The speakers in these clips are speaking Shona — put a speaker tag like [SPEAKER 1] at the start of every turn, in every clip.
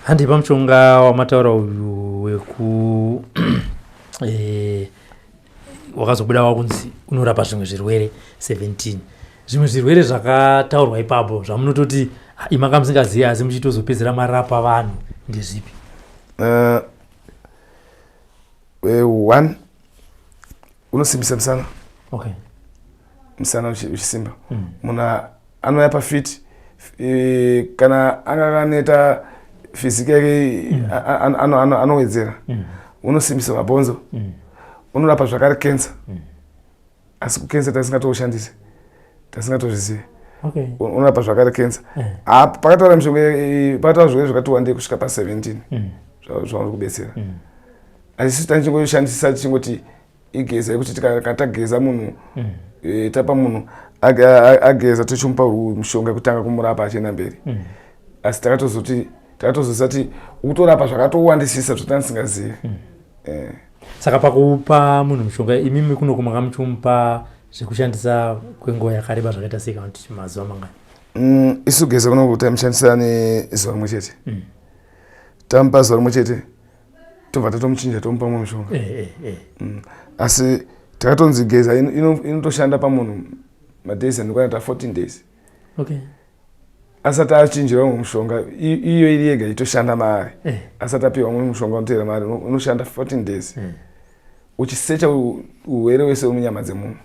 [SPEAKER 1] Handi pamushonga wamataura uyu weku wakazobuda wakunzi unorapa zvimwe zvirwere 17. Zvimwe zvirwere zvakataurwa ipapo zvamunototi imaka musingazivi asi muchitozopedzera marapa vanhu ndezvipi?
[SPEAKER 2] One, unosimbisa musana.
[SPEAKER 1] Okay.
[SPEAKER 2] Musana uchisimba. Muna anouya pafiti kana anganeta fiziki yake anowedzera. Unosimbisa mabhonzo. Unorapa zvakare cancer. Asi kucancer tasingatoshandise. Tasingatozvizive.
[SPEAKER 1] Okay.
[SPEAKER 2] Unorapa zvakare cancer. Pakataura mishonga pakataura zvirwere zvakati wandei kusvika pa 17. Zvauri kubetsera. Asi tanichingoishandisa tichingoti igeza yekuti tikatageza munhu tapa munhu ageza tochimupa mushonga kutanga kumurapa achienda mberi. Asi takatozosati ukutorapa zvakatowandisisa zvatanisingazivi.
[SPEAKER 1] Saka pakupa munhu mushonga imimi kuno kumanga muchimupa zvekushandisa kwenguva yakareba zvakaita sei kana kuti mazuva mangani?
[SPEAKER 2] Isu geza kuno kuti tamushandisa nezuva rimwe chete. Tamupa zuva rimwe chete tobva tatomuchinja tomupa mumwe mushonga. Asi takatonzi geza inotoshanda pamunhu madays anokwana 14 days.
[SPEAKER 1] Okay.
[SPEAKER 2] Asati achinjirwa mumwe mushonga iyo iri yega itoshanda maari. Asati apiwa mumwe mushonga unoteera maari unoshanda 14 days. Uchisecha urwere wese munyama dzemunhu.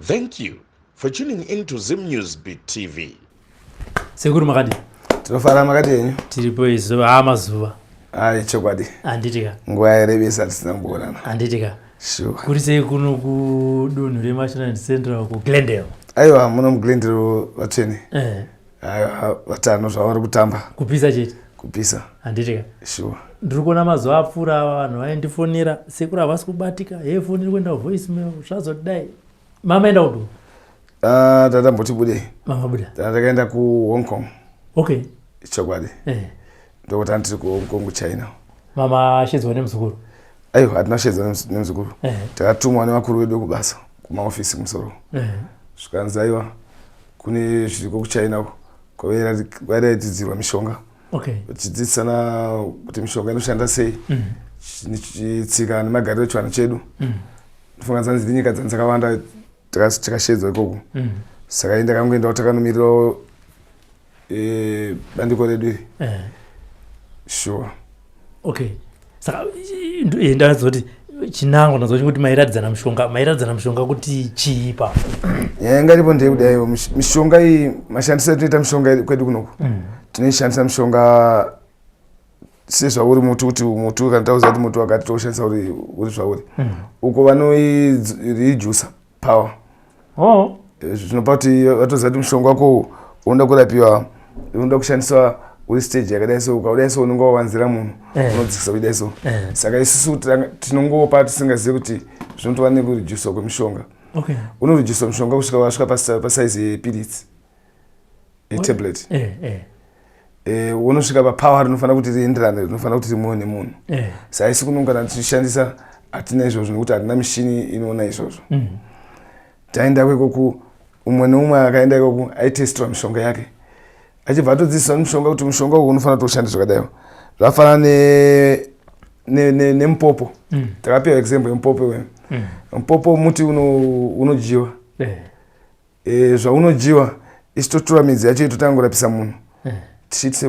[SPEAKER 3] Thank you for tuning in to Zim News Beat TV.
[SPEAKER 1] Sekuru makadi.
[SPEAKER 2] Tinofara makadi yenyu.
[SPEAKER 1] Tiripo izuva mazuva.
[SPEAKER 2] Chokwadi.
[SPEAKER 1] Anditika.
[SPEAKER 2] Nguva yarebesa tisina kuonana.
[SPEAKER 1] Anditika.
[SPEAKER 2] Sure.
[SPEAKER 1] Kuri sei kuno kudunhu reMasvinani Central ku Glendale.
[SPEAKER 2] Aiwa muno muGlendale vateni. Aiwa vatano zvavari kutamba.
[SPEAKER 1] Kupisa chete.
[SPEAKER 2] Kupisa.
[SPEAKER 1] Anditika.
[SPEAKER 2] Sure.
[SPEAKER 1] Ndiri kuona mazuva apfuura vanhu vaindifonera sekuru havasi kubatika foni iri kuenda voicemail zvazodai. Mama enda kudu?
[SPEAKER 2] Tatamboti budei.
[SPEAKER 1] Mama buda.
[SPEAKER 2] Takaenda ku Hong Kong.
[SPEAKER 1] Okay.
[SPEAKER 2] Chokwadi. Ndokuti tiri ku Hong Kong China.
[SPEAKER 1] Mama shedzwa nemuzukuru?
[SPEAKER 2] Aiwa hatina shedzwa nemuzukuru. Takatumwa nevakuru vedu kubasa kumaofisi kumusoro. Zvikanzi aiwa kune zviriko kuChina uko kwavairatidzirwa mishonga.
[SPEAKER 1] Okay.
[SPEAKER 2] Tichidzidzisana kuti mishonga inoshanda sei. Tsika nemagariro echivanhu chedu. Ndifunga dzanzi nyika dzakawanda takashedzwa ikoko. Saka ndakangoenda takanomirirao bandiko redu iri. Sure.
[SPEAKER 1] Okay. Saka ndazoti chinango nazoti kuti mairadzana mushonga kuti chiipa.
[SPEAKER 2] Ngaripo ndei kudai mishonga iyi mashandisiro tinoita mishonga kwedu kunoko. Tinoshandisa mishonga sezvauri muti kuti muti kana tauza kuti muti wakati toshandisa uri zvauri. Uko vanoijusa power. Zvinopa kuti vatoziva kuti mushonga wako unoda kurapiwa unoda kushandiswa uri stage yakadai so ukaudai so unonga wawanzira munhu unodzikisa kudai so. Saka isusu tinongopa tisingazivi kuti zvinotova nekurejuswa kwemishonga.
[SPEAKER 1] Okay.
[SPEAKER 2] Unorejuswa mushonga kusvika pasaizi yepills tablet. Unosvika papower rinofanira kuti rienderane rinofanira kuti rimuwe nemunhu. Saka isi kuno kana tichishandisa hatina izvozvo nekuti hatina mishini inoona izvozvo. Taenda kwekoko umwe neumwe akaenda ikoko aitestirwa mishonga yake. Achibva atodzidziswa mushonga kuti mushonga uyu unofanira kutoshanda zvakadai. Zvafanana nemupopo. Takapiwa example yemupopo wewe. Mupopo muti unodyiwa. Zvaunodyiwa ichitotora midzi yacho itotangorapisa munhu. Tichiti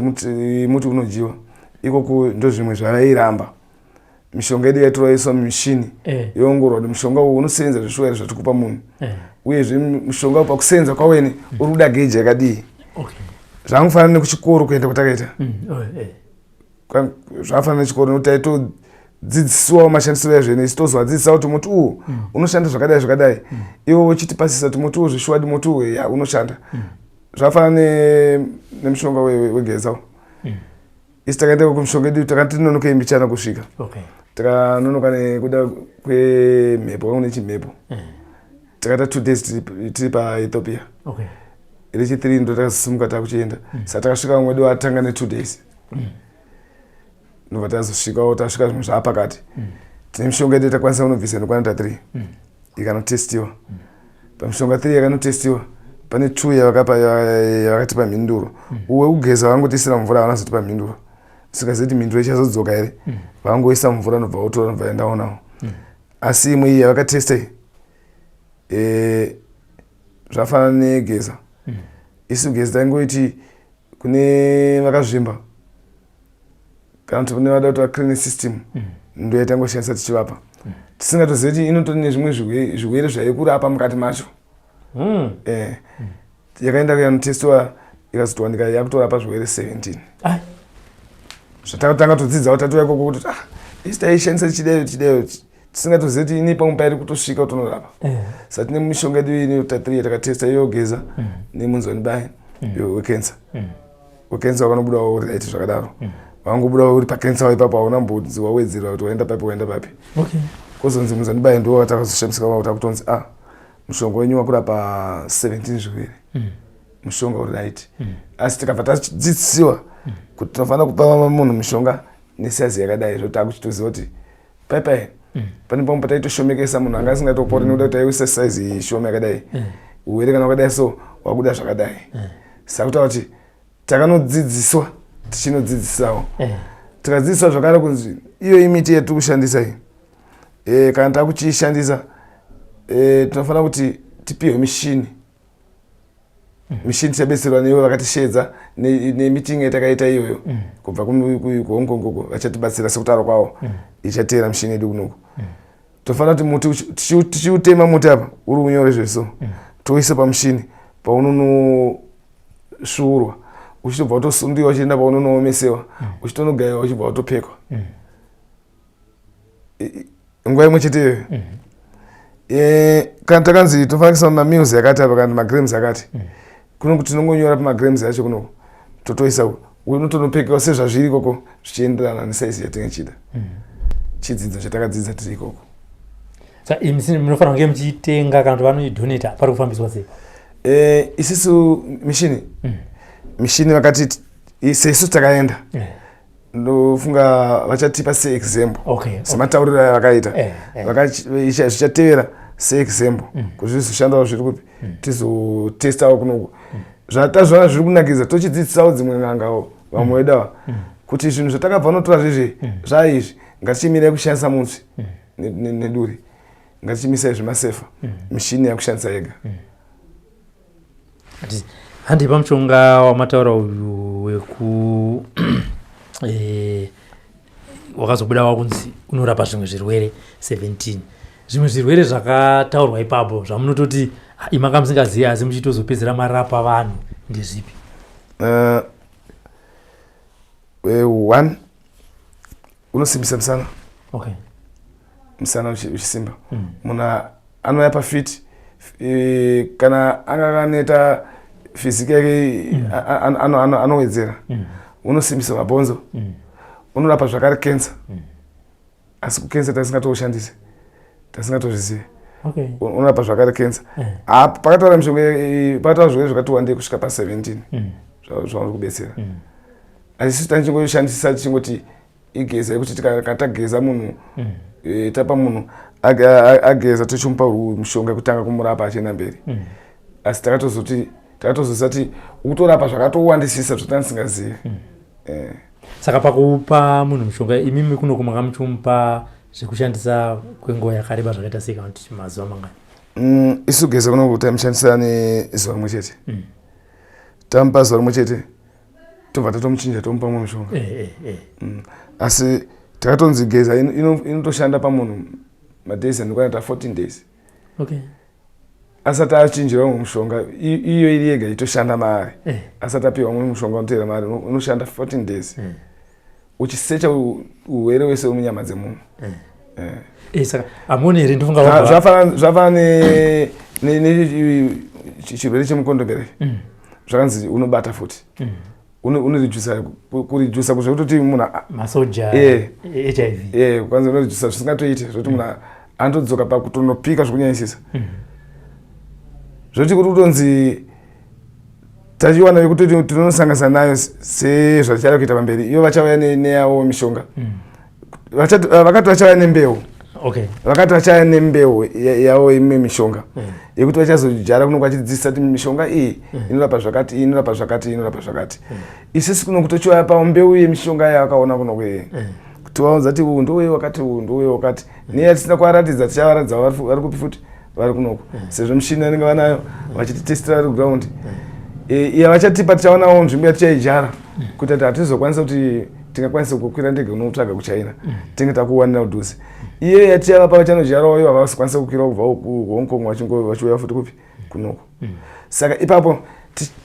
[SPEAKER 2] muti unodyiwa. Ikoko ndo zvimwe zvavairamba. Mishonga yedu yatorwa iswa mumishini. Yoongororwa kuti mushonga uyu unosenza zvishwere zvatikupa munhu. Uyezve mushonga uyu pakusenza kwawene uri kuda geji yakadii. Zvangofanana nekuchikoro kuenda kwatakaita. Zvafanana nechikoro nokuti taitodzidziswawo mashandisiro ezvene isi tozovadzidzisa kuti muti uyu unoshanda zvakadai zvakadai. Ivo uchitipasisa kuti muti uyu zvishwadi muti uyu unoshanda. Zvafanana nemushonga wegezawo. isi takaenda kumishonga yedu takati nonoka imbichana kusvika takanonoka nekuda kwemhepo kakune chimhepo takata 2 days tiri paethiopia rechi 3 ndo takasimuka takuchienda saka takasvika mwedu watanga ne2 days nobva tazosvikawo tasvika zvimwe zvaapakati tine mishonga yedu takwanisa kunobvisa nokwana 3 ikanotestiwa pamishonga 3 yakanotestiwa pane 2 yavakatipa mhinduro uwe kugeza vangotisira mvura vanazotipa mhinduro sikaziti mhinduro ichazodzoka here vangoisa mvura nobva wotora nobva endawo nawo asi imwe iyi yavakatesta zvafanana negeza isi kugeza taingoiti kune vakazvimba kana kuti kune vada kuti vaclean system ndo yatangoshandisa tichivapa tisingatozivi kuti inotori nezvimwe zvirwere zvaikurapa mukati macho yakaenda yanotestiwa ikazotowanika yakutorapa zvirwere 17 zvatakatanga todzidzawo tatuva ikoko kuti isi taishandisa chidayo tisingatozivi kuti ine pamwe pairi kutosvika kutonorapa saka tine mishonga yedu inota 3 yatakatesta yogeza nemunzwani bayi wekensa wekensa wakanobudawo uri raiti zvakadaro wangobudawo uri pakensa waipapo hauna mbudzi wawedzera kuti waenda papi waenda papi kozonzi munzwani bayi ndo watakazoshamisa kuti akutonzi mushonga wenyu wakurapa 17 zvirwere mushonga uri raiti asi tikabva tadzidzisiwa kuti tinofanira kupa munhu mishonga nesiazi yakadai zvo takuchitoziva kuti paipai pane pamwe pataitoshomekesa munhu anga asingatopori nekuda kuti aiwisa saizi shoma yakadai urwere kana wakadai so wabuda zvakadai saka kutaura kuti takanodzidziswa tichinodzidzisawo tikadzidziswa zvakare kunzi iyo imiti yatiri kushandisa iyi kana takuchiishandisa tinofanira kuti tipiwe mishini tichabetserwa neivo vakatishedza nemiting yatakaita iyoyo kubva kuhongkongoko vachatibatsira sekutaura kwavo ichateera mishini yedu kunoku tofanira kuti muti tichiutema muti apa uri unyore zveso toisa pamushini paunonosvuurwa uchitobva utosundiwa uchienda paunonoomesewa uchitonogaiwa uchibva utopfekwa nguva imwe chete iyoyo kana takanzi tofanira mamils yakati apa kana magrams akati kunokuti tinongonyora pamagrams acho kunoko totoisa unotonopfekewa sezvazviri ikoko zvichienderana nesaizi yatinge chida chidzidzo chatakadzidza tiri ikoko
[SPEAKER 1] saka munofanira kunge muchitenga kana kuti vanoidonata pari kufambiswa sei
[SPEAKER 2] isisu mishini vakati sesu takaenda ndofunga vachatipa seexample sematauriro avakaita zvichatevera seexample kuti zvizoshandawo zviri kupi tizotestawo kunoku zvatazvona zviri kunakidza tochidzidzisawo dzimwe n'angawo vamwe vedawa kuti zvinhu zvatakabva notora zvezve zvaizvi ngatichimirai kushandisa mutsvi neduri ngatichimisai zvemasefa mishini yakushandisa yega
[SPEAKER 1] handipa mushonga wamataura uyu weku wakazobuda wakunzi unorapa zvimwe zvirwere 17 zvimwe zvirwere zvakataurwa ipapo zvamunototi imaka musingazivi asi muchitozopedzera marapa vanhu ndezvipi?
[SPEAKER 2] 1 unosimbisa musana musana uchisimba munhu anouya pafiti kana anga kaneta fiziki yake anowedzera unosimbisa mabhonzo unorapa zvakare kensa asi kukensa tasingatoshandise tasingatozvizive unorapa zvakare kensa pakataura mishonga pakataura zvirwere zvakati wandei kusvika pa17 zvauri kubetsera asi isu tanichingoishandisa tichingoti igeza yekuti katageza munhu tapa munhu ageza tochimupa mushonga yekutanga kumurapa achienda mberi asi takatozozisa kuti ukutorapa zvakatowandisisa zvatanisingazive
[SPEAKER 1] saka pakupa munhu mushonga imimi kuno kumanga muchimupa zvekushandisa kwenguva yakareba zvakaita sei kana kuti mazuva mangani?
[SPEAKER 2] isu geza kuno taimushandisa nezuva rimwe chete tamupa zuva rimwe chete tobva tatomuchinja tomupa mumwe mushonga asi takatonzi geza inotoshanda pamunhu madays anokwanata 14 days asati achinjirwa mumwe mushonga iyo iri yega itoshanda maari asati apiwa mumwe mushonga unoteera maari unoshanda 14 days uchisecha urwere wese munyama dzemunhu
[SPEAKER 1] saka amoni here ndofunga
[SPEAKER 2] zvafana nechirwere chemukondombera zvakanzi unobata futi unoredusa kuredusa kuzvekuti munhu
[SPEAKER 1] masoja HIV
[SPEAKER 2] kwanza unoredusa zvisingatoite zvekuti munhu anotodzoka pakutonopika zvekunyanyisisa zvoti kuti kutonzi tachiwana yekuti tinosanganisa nayo sezvachada kuita pamberi iyo vachauya neyawo mishonga vakati vachauya nembeu vakati vachauya nembeu yawo imwe mishonga yekuti vachazojara kunonga vachidzidzisa kuti mishonga iyi inorapa zvakati inorapa zvakati inorapa zvakati isisi kuno kutochiwaya pambeu yemishonga yavakaona kuno kuti vaunza kuti uyu ndouye wakati uyu ndouye wakati neyatisina kuvaratidza tichavaratidza vari kupi futi vari kunoko sezvo mishini yanenge vanayo vachititestira vari ground vachatipa tichaonawo nzvimbo yatichaijara kuti ati hatizokwanisa kuti tingakwanisa kukwira ndege unotsvaga kuchina tinge takuwanira udhuze iye yatichavapa vachanojarawo ivo havasi kukwira kubva Hong Kong vachiuya futi kupi kunoko saka ipapo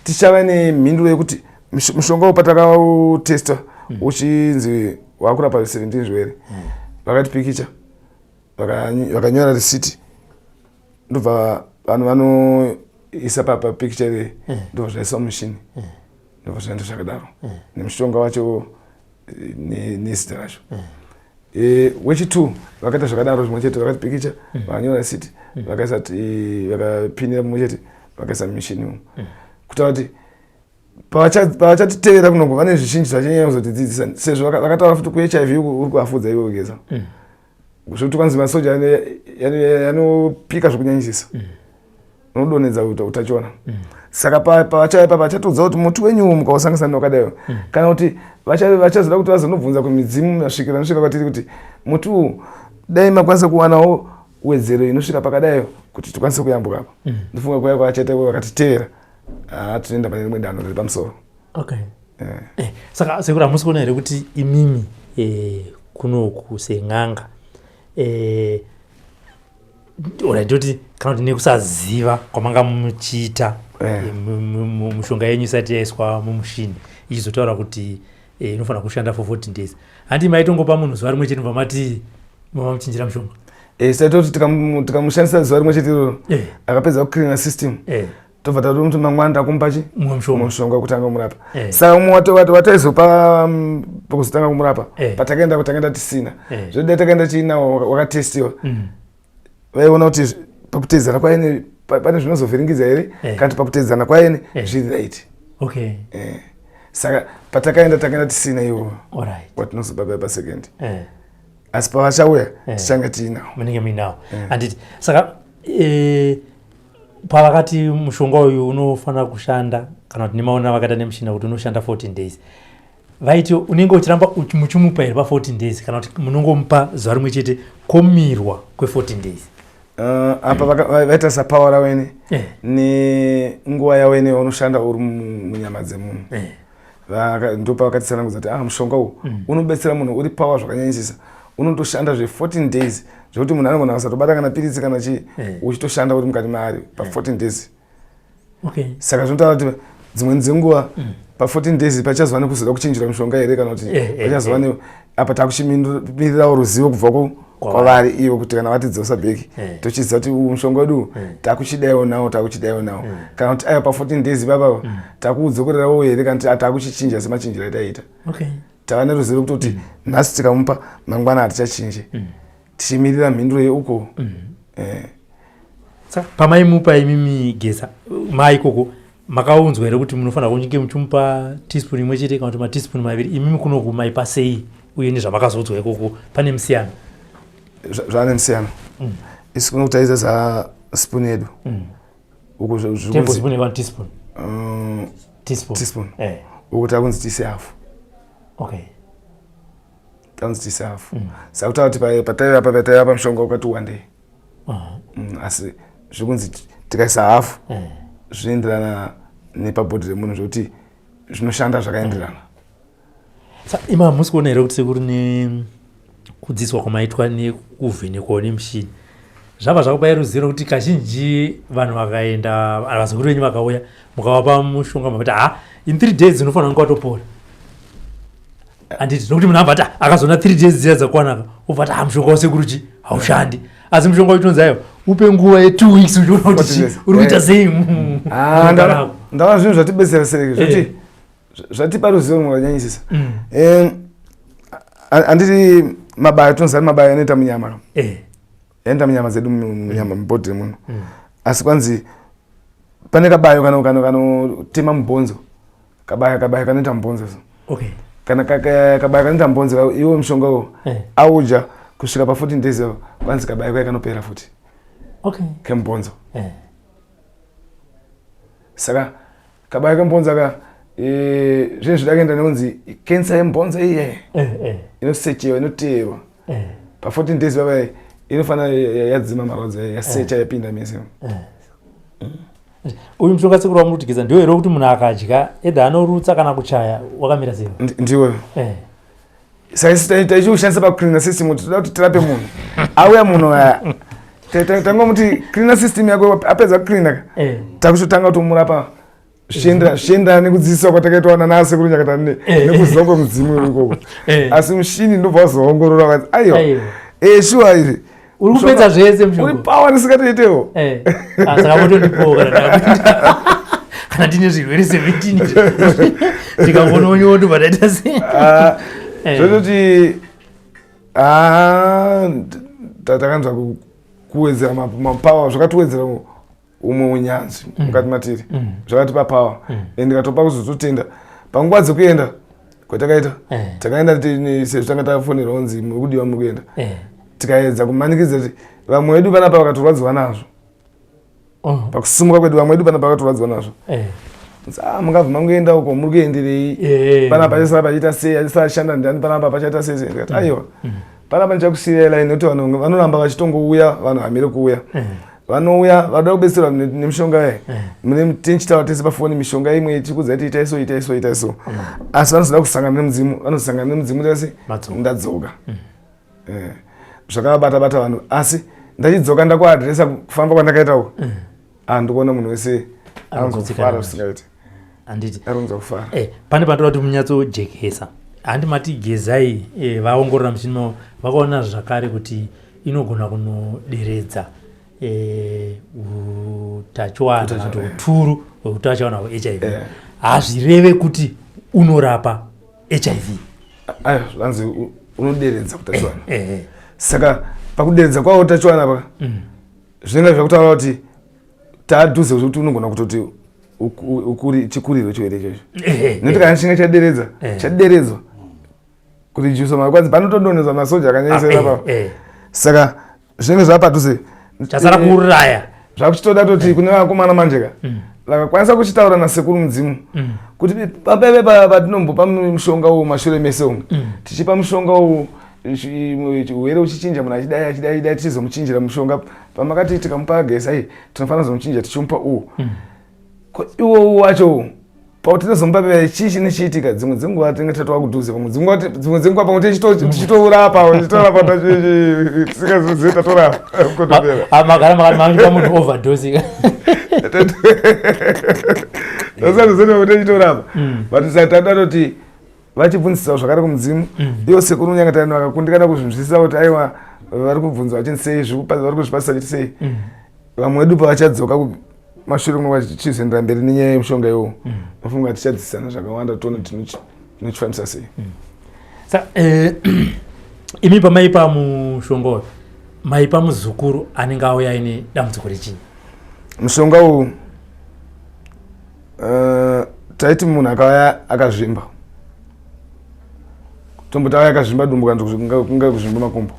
[SPEAKER 2] tichava nemhinduro yekuti mushonga upatakautesta uchinzi wakurapa 17 zvirwere vakatipikicha vakanyora risiti ndobva vanhu vanoisa papicture ndobva zvaiswa mushini ndobva zvaenda zvakadaro nemushonga wacho nezita racho wechi2 vakaita zvakadaro zvimwe chete vakatipikicha vakanyora risiti vakapinira mumwe chete vakaisa mushini kutaura kuti pavachatitevera kunongo vane zvizhinji zvachanyanya kuzotidzidzisa sezvo vakataura futi kuHIV uri kuafudza ivo kugeza zvokuti kwanzi masoja yanopika zvekunyanyisisa unodonedza utachiona saka pavachauya ipapo vachatodza kuti muti wenyu mukausanganisa newakadayo kana kuti vachazoda kuti vazonobvunza kumidzimu yasvikira nosvika kwatiri kuti muti uyu dai makwanisa kuwanawo wedzero inosvika pakadayo kuti tikwanise kuyambuka apa ndifunga kuya kwavachaita vakatitevera tinoenda pane rimwe danho riri pamusoro
[SPEAKER 1] saka sekuri hamusi kuona here kuti imimi kunoku sen'anga ndoti kana kuti nekusaziva kwamanga muchiita mushonga yenyu isati yaiswa mumushini ichizotaura kuti inofanira kushanda for 14 days handi maitongopa munhu zuva rimwe chete mvamati mavamuchinjira mushonga
[SPEAKER 2] saitoti tikamushandisa zuva rimwe chete iroro akapedza kucleana system tobva tauri kuti mangwana takumupachi mushonga kutanga kumurapa saka umwe wataizopa pakuzotanga kumurapa patakaenda tisina zvodai takaenda tiinawo wakatestiwa vaiona kuti pakutedzana kwaine pane zvinozovhiringidza here kana pakutedzana kwaine zviri right saka takaenda tisina iwo watinozobaba pasecond asi pavachauya tichanga tiinawo
[SPEAKER 1] munenge muinawo handiti saka pavakati mushonga uyu unofanira kushanda kana kuti nemaona vakaita nemushina kuti unoshanda 14 days vaiti unenge uchiramba muchimupa here pa14 days kana kuti munongomupa zuva rimwe chete komirwa kwe14 days
[SPEAKER 2] apa vaita sapawa rawene nenguva yawene unoshanda uri munyama dzemunhu ndopa vakatisanangudza kuti mushonga uyu unobetsera munhu uri pawa zvakanyanyisisa unotoshanda 14 days zvokuti munhu anogona kusatobata kana piritsi kana chii uchitoshanda uri mukati maari pa14 days saka zvinotaura kuti dzimweni dzenguva pa14 days pachazova nekuzoda kuchinjira mushonga here kana kuti pachazova apa takuchimirirawo ruzivo kubva kwavari ivo kuti kana vatidzosa bheki tochiziva kuti mushonga wedu takuchidayo nawo kana kuti ayo pa14 days ipapa takuudzokorerawo here kana kuti takuchichinja semachinjiro ataiita tava neruzivo kutoti nhasi tikamupa mangwana hatichachinje tichimirira mhinduro yeuko
[SPEAKER 1] pamaimupa imimi Geza maikoko makaunzwa here kuti munofanira kunge muchimupa teaspoon imwe chete kana kuti mateaspoon maviri imimi kunoku maipa sei uye nezvamakazodzwa ikoko pane musiyano
[SPEAKER 2] zvane musiyano isi kuno kutaisa za spoon yedu teaspoon uku takunzi tise hafu takunzi tise hafu saka kutaura kuti pataiva pamushonga ukati wandei asi zvikunzi tikaisa hafu zvinoenderana nepabhodhi remunhu zvokuti zvinoshanda zvakaenderana
[SPEAKER 1] ima hamusi kuona here kuti sekuri nekudzidziswa kwamaitwa nekuvhenekwawo nemushini zvabva zvakupai ruzivo rekuti kazhinji vanhu vakaenda vazukuru venyu vakauya mukavapa mushonga mavati in 3 days unofanira kunge watopora handiti nokuti munhu ambati akazoona 3 days dziya dzakwanaka ubvati mushonga wasekuruchi haushandi asi mushonga uchitonzi ayo upe nguva ye2 weeks uchiona kuti uri kuita sei
[SPEAKER 2] ndava zvinhu zvatibetsera sereke zvokuti zvatipa ruzivo rwakanyanyisisa. Anditi mabaya tonzari mabaya anoita munyama. Enda munyama zedu munyama mubhodhi muno. Asi kwanzi pane kabayo kanotema mubhonzo. Kabaya kanoita mubhonzo.
[SPEAKER 1] Okay.
[SPEAKER 2] Kana kabaya kanoita mubhonzo iwo mushonga auja kusvika pa 14 days kwanzi kabaya kaya kanopera futi.
[SPEAKER 1] Okay.
[SPEAKER 2] Kembonzo. Saka kabaya kembonzo ka zvinhu zvidakaenda nekunzi kensa yembonzo iye inosechewa inoteerwa pa 14 days baba inofana yadzima marwadzo yasecha yapinda mese.
[SPEAKER 1] Uyu mushonga sekuru wamurutikidza ndio ero kuti munhu akadya edha anorutsa kana kuchaya wakamira sei?
[SPEAKER 2] Ndiwo. Saka taichiushandisa pacleaner system kuti toda kuti tirape munhu auya munhu tangomuti cleaner system yako apedza kucleaner takuchotanga kutomurapa zvichienderana nekudzidziswa kwatakaitwa nanasekuru nyakata nekuziva kwemudzimu ikoko. Asi mushini ndobva wazoongorora vakati aiwa shuwa iri
[SPEAKER 1] uri kupedza zvese mushonga
[SPEAKER 2] uri pawa nisingatoitewo.
[SPEAKER 1] Saka motondipowo kana tine zvirwere 17 ndikambononyowo ndobva ndaita sei.
[SPEAKER 2] Zvototi takanzwa kuwedzera mapawa zvakatiwedzera umwe unyanzvi mukati matiri zvakatipa pawa ende katopa kuzototenda panguva dzekuenda kwatakaita takaenda sezvo tanga tafonera unzi murikudiwa muri kuenda tikaedza kumanikidza kuti vamwe vedu panapa vakatorwadziwa nazvo pakusimuka kwedu vamwe vedu panapa vakatorwadziwa nazvo mungabva mangoenda uko muri kuenderei panapa pachisara pachiita sei achisashanda ndani panapa pachaita sei ndikati aiwa panapa ndichakusiyira line nekuti vanhu vanoramba vachitongouya vanhu hamire kuuya vanouya vada kubetserwa nemishonga mune tinchitaura tese pafoni mishonga imwe ichikudza kuti itai so asi vanozoda kusangana nemudzimu vanosangana nemudzimu tese ndadzoka zvakavabata vanhu asi ndachidzoka ndakuadresa kufamba kwandakaitawo ndikuona munhu wese anozofara zvisingaiti aronza kufara.
[SPEAKER 1] Pane pandoda kuti munyatsojekesa handi mati gezai vaongorora muchini mavo vakaona zvakare kuti inogona kunoderedza utachiwana kana uturu hweutachiwana hweHIV. Hazvireve kuti unorapa HIV.
[SPEAKER 2] Zvanzi unoderedza utachiwana. Saka pakuderedza kwawo utachiwana paka zvinenge zvakutaura kuti taadhuze kuti unogona kutoti chikuriro chirwere ichocho. Nekuti kana chinge chaderedzwa kurijusa makwanzi panotodonhedzwa masoja akanyanyisira papa. Saka zvinenge zvapadhuze
[SPEAKER 1] chasara kuuraya
[SPEAKER 2] zvakuchitoda toti kune vakomana manjeka vakakwanisa kuchitaura nasekuru mudzimu kuti papeve patinombopa mushonga uwu mashure mese umu tichipa mushonga uwu urwere uchichinja munhu achidai tichizomuchinjira mushonga pamakati tikamupa gesi ai tinofanira kuzomuchinja tichimupa uwu iwo wacho pauti tinozomupa peve chii chinochiitika dzimwe dzenguva tinenge tatova kudhuze dzimwe dzenguva pamwe tichitourapa tisingazozivi tatorapa
[SPEAKER 1] magara makatipa munhu overdose
[SPEAKER 2] tasazoziva pamwe tichitorapa but tatoti vachibvunzisawo zvakare kumudzimu iwo sekuru unyangatani vakakundikana kuzvinzwisisa kuti aiwa vari kubvunzwa vachiti sei vari kuzvipasisa chiti sei vamwe vedu pavachadzoka mashure mwe vachizoendera mberi nenyaya yemushonga iwowo vafunga tichadzidzisana zvakawanda toona tinochifambisa sei.
[SPEAKER 1] Imi pamaipa mushonga uyu maipa muzukuru anenge auya aine dambudziko rechii?
[SPEAKER 2] Mushonga uyu taiti munhu akauya akazvimba tomboti auya akazvimba dumbu kana kunga kuzvimba makumbo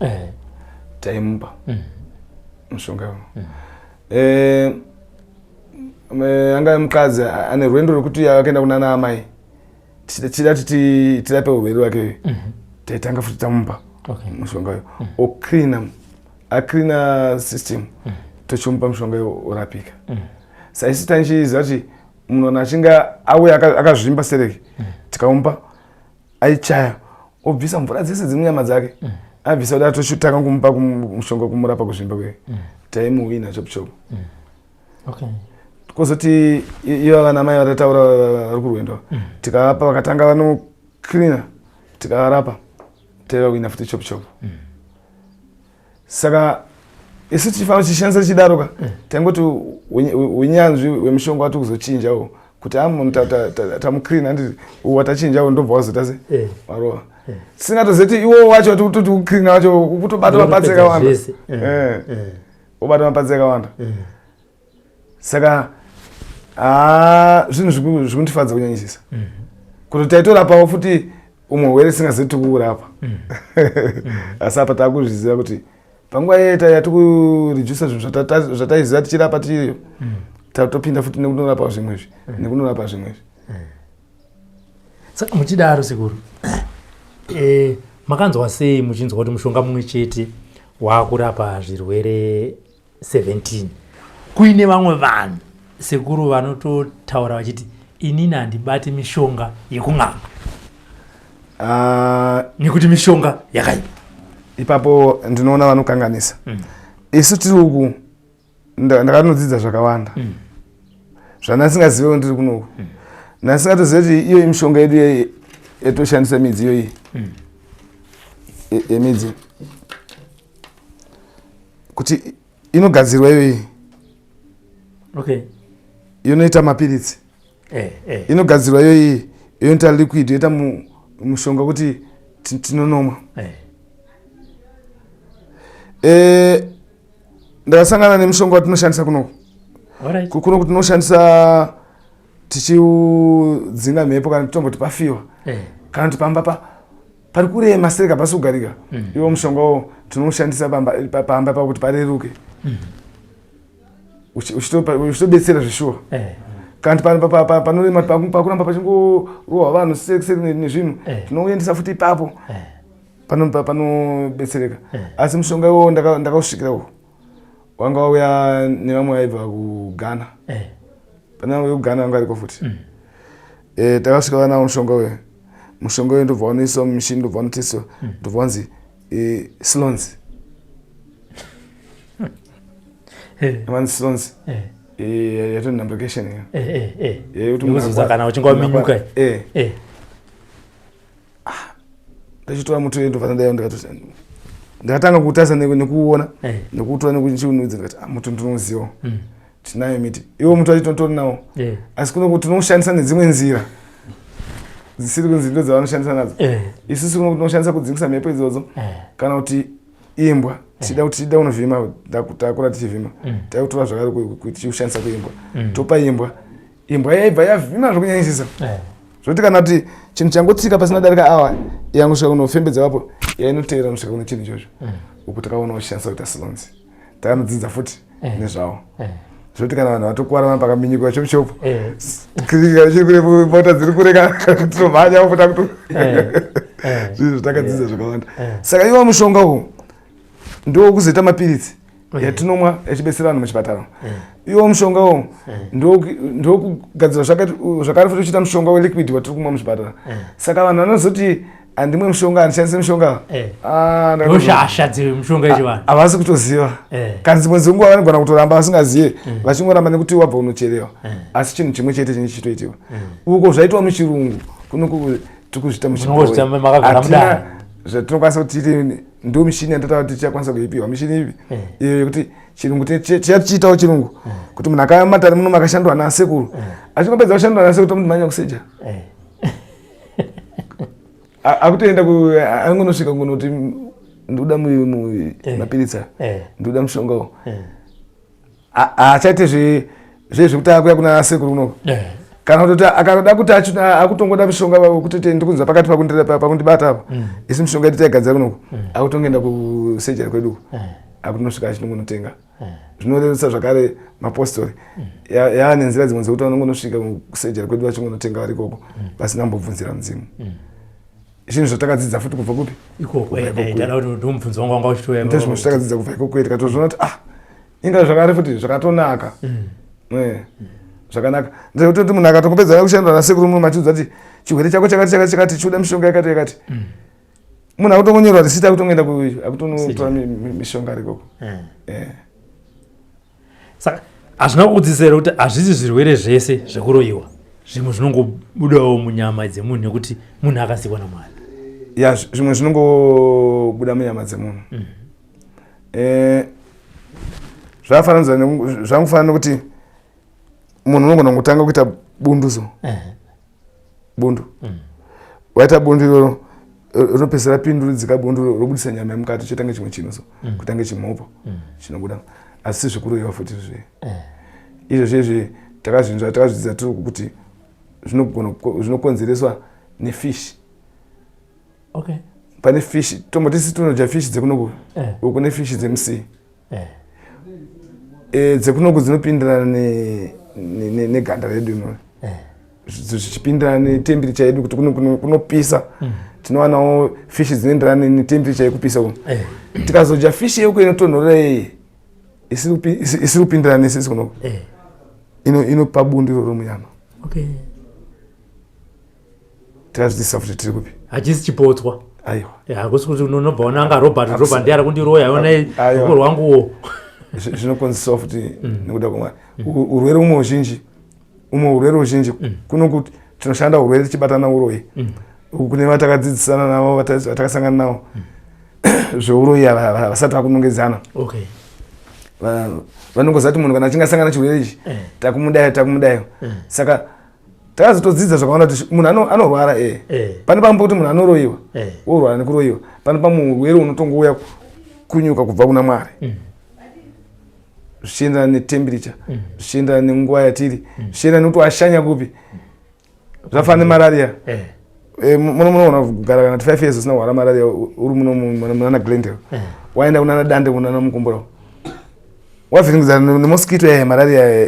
[SPEAKER 2] taimupa mushonga uyu. Anga mukadzi ane rwendo rwekuti akaenda kunana amai tichida kuti tirape urwere hwake taitanga futi tamupa mushonga uyu ocleana system tochimupa mushonga uyu urapika. Saisi tanichiziva kuti munhu achinge auya akazvimba sereki tikamupa aichaya obvisa mvura dzese dzimunyama dzake abvisa kuti atochitanga kumupa mushonga kumurapa kuzvimba kwake taimuwina chopu. Kozoti ivo vana mai vatataura vari kurwendo tikavapa vakatanga vanocleana tikavarapa taivawina futi chopu. Saka isu tichifanira tichishandisa tichidaroka taingoti unyanzvi hwemushonga wati kuzochinjawo kuti munhu tamukirina nditi watachinjawo ndobva wazotase warova singatozeti iwo wacho kuti ukirina wacho kutobata mapadzi akawanda ubata mapadzi akawanda saka zvinhu zvikundifadza kunyanyisisa kuti taitorapawo futi umwe urwere singazeti kuurapa asi apa takuzviziva kuti panguva yatikuredusa zvinhu zvataiziva tichirapa tiriyo tatopinda futi nekunorapa zvimwezvi nekunorapa zvimwezvi.
[SPEAKER 1] Saka muchidaro sekuru makanzwa sei muchinzwa kuti mushonga mumwe chete waakurapa zvirwere 17 kuine vamwe vanhu sekuru vanototaura vachiti inini handibati mishonga yekun'anga nekuti mishonga yakaipa?
[SPEAKER 2] Ipapo ndinoona vanokanganisa. Isu tiri uku ndakanodzidza zvakawanda zvandasingazive ndiri kunoku ndasingatoziva kuti iyo mishonga yedu yatoshandisa midziyo iyi yemidzi kuti inogadzirwa iyoyi inoita mapiritsi inogadzirwa iyoyi yoita liquid yoita mushonga kuti tinonomwa. Ndakasangana nemishonga watinoshandisa kunoku kunoku tinoshandisa tichiudzinga mhepo kana titomboti pafiwa kana kuti pamba pari kurema sereka pasi kugarika iwo mushongawo tinoshandisa pamba pakuti pareruke uchitobetsera zvishuwa kana panorema pakuramba pachingorohwa vanhu seri nezvinhu tinoendesa futi ipapo panobetsereka. Asi mushonga iwo ndakausvikirawo wanga wauya nevamwe vaibva kuGhana pane vamwe vekuGhana vanga variko futi takasvika vanawo mushonga uyu ndobva wanoiswa mumishini ndobva wanoteswa ndobva wanzi Slons amanzi Slons yato numbrication
[SPEAKER 1] kana uchinga waminyuka
[SPEAKER 2] ndachitora muto ndobva ndadayo ndakatanga kutasa nekuona nekutora nekuchiunudza ndikati muto ndinoziva tinayo miti iwo muto wacho totori nawo asi kuno kuti tinoshandisa nedzimwe nzira dzisiri kunzi ndo dzavanoshandisa nadzo isusu kuno tinoshandisa kudzingisa mhepo idzodzo kana kuti imbwa tichida kunovhima takura tichivhima taikutora zvakare tichiushandisa kuimbwa topa imbwa yaibva yavhima zvokunyanyisisa zvoti kana kuti chinhu changotsika pasina darika awa yangosvika kunofembedza vapo yainoteera nosvika kuno chinhu ichocho uku takaona uchishandisa kuita Slons takanodzidza futi nezvavo zvoti kana vanhu vatokuwara pakaminyikwa chopo chiri kure mota dziri kure tinomhanya upo zvinhu zvatakadzidza zvakawanda. Saka iwo mushonga uyu ndo kuzoita mapiritsi yatinomwa yachibetsera vanhu muchipatara. Iwo mushonga uyu ndo kugadzira zvakare futi uchiita mushonga weliquid watiri kumwa muchipatara. Saka vanhu vanozoti handimwe mushonga handishandise mushonga
[SPEAKER 1] ndoshasha dziri mushonga yechivanhu
[SPEAKER 2] havasi kutoziva kana dzimwe dzenguva vanogona kutoramba vasingazive vachingoramba nekuti wabva unocherewa asi chinhu chimwe chete chinenge chichitoitiwa uko zvaitwa muchirungu kunoku tikuzvita muchibhoatina zvatinokwanisa kuti tiite ndo mishini yandataura kuti tichakwanisa kuipiwa mishini ipi iyo yekuti chirungu tichitawo chirungu kuti munhu akamatari muno makashandwa nasekuru achingopedza kushandwa nasekuru tomuti manya kuseja akutoenda angonosvika kunoti ndoda mapiritsa ndoda mushongawo achaite zvezvekuti akuya kuna sekuru kunoko kana kuti akada kuti akutongoda mushonga wekuti ndikunzwa pakati pakundibata apo isi mushonga yedu taigadzira kunoko akutongoenda kusejari kwedu akutonosvika achinongonotenga zvinorerutsa zvakare mapostori yava nenzira dzimwe dzekuti vanongonosvika kusejari kwedu vachingonotenga vari ikoko pasina mbobvunzira mudzimu. Zvinhu zvatakadzidza futi kubva kupi
[SPEAKER 1] ikoko ndada kuti ndomubvunzo wangu wanga uchitoya
[SPEAKER 2] ndezvimwe zvatakadzidza kubva ikoko tikatozviona kuti inga zvakare futi zvakatonaka zvakanaka ndekuti munhu akatongopedza kushandwa nasekuru muno machiudza kuti chirwere chako chakati chiuda mishonga yakati munhu akutongonyorwa risiti akutongoenda akutonotora mishonga ari ikoko.
[SPEAKER 1] Saka hazvina kukudzidzisira kuti hazvisi zvirwere zvese zvekuroyiwa zvimwe zvinongobudawo munyama dzemunhu nekuti munhu akasikwa naMwari
[SPEAKER 2] zvimwe zvinongobuda munyama dzemunhu zvangofanana nokuti munhu unogona kutanga kuita bunduzo bundu waita bundu iroro rinopedzisira pindurudzika bundu robudisa nyama yemukati chotange chimwe chinhu so kutange chimhopo chinobuda asi zvikuroiwa futi izvozvezvi takazvidzidza tiri kuti zvinokonzereswa nefish. Pane fish tombotisi tunodya fish dzekunoku uku nefish dzemusea dzekunoku dzinopindirana neganda redu ino zvichipindirana netemperature yedu kuti kunopisa tinowanawo fish dzinoenderana netemperature yekupisa uno tikazodya fish yeuko inotonhorera isiri kupindirana nesisi kunoku inopa bundu iroro munyama. Tikazvidzisa futi tiri kupi
[SPEAKER 1] hachisi chipotswa.
[SPEAKER 2] Aiwa.
[SPEAKER 1] Hakusi kuti unobva unanga Robert ndiye ari kundiroya yona ruoko rwanguwo.
[SPEAKER 2] Zvinokonzeswa futi nekuda kwaMwari. Urwere umwe huzhinji kunokuti tinoshanda urwere tichibatana uroyi. Kune vatakadzidzisana navo vatakasangana navo zveuroyi vasati vakunongedzana. Vanongozati munhu kana achinge asangana chirwere ichi takumudayo. Saka takazotodzidza zvakawanda kuti munhu anorwara pane pamwe kuti munhu anoroyiwa worwara nekuroyiwa pane pamwe urwere unotongouya kunyuka kubva kuna Mwari zvichienderana netemperature zvichienderana nenguva yatiri zvichienderana nekuti washanya kupi zvafanana nemararia munogona kugara kana 5 years usina kurwara mararia uri munana Glendale waenda kunana Dande kunana Mukumbura wavhiringidzana nemosquito malaria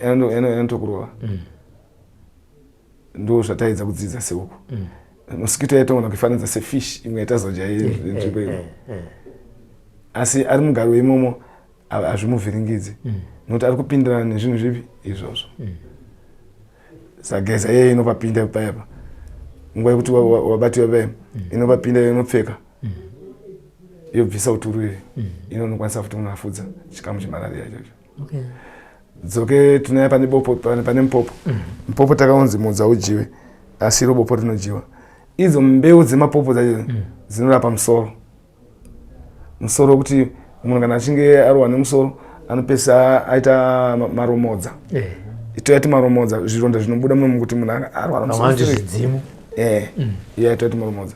[SPEAKER 2] inotokurova ndo zvataidza kudzidza seuko mosquito yaitogona kuifanidza sefish imwe yaitazodya nzvimbo iyo asi ari mugaro imomo hazvimuvhiringidzi nokuti ari kupindirana nezvinhu zvipi izvozvo sageza yeye inopapinda payapa nguva yekuti wabatiwa paya inopapinda inopfeka yobvisa uturiri inokwanisa futi munhu afudza chikamu chemararia ichocho. Dzoke tunaya pane mupopo mupopo takaunzi mudza ujiwe asi iro bopo rinojiwa idzo mbeu dzemapopo dzacho dzinorapa musoro kuti munhu kana achinge arohwa nemusoro anopesa aita maromodza itoyati maromodza zvironda zvinobuda muno kuti munhu arwara musoro itoyati maromodza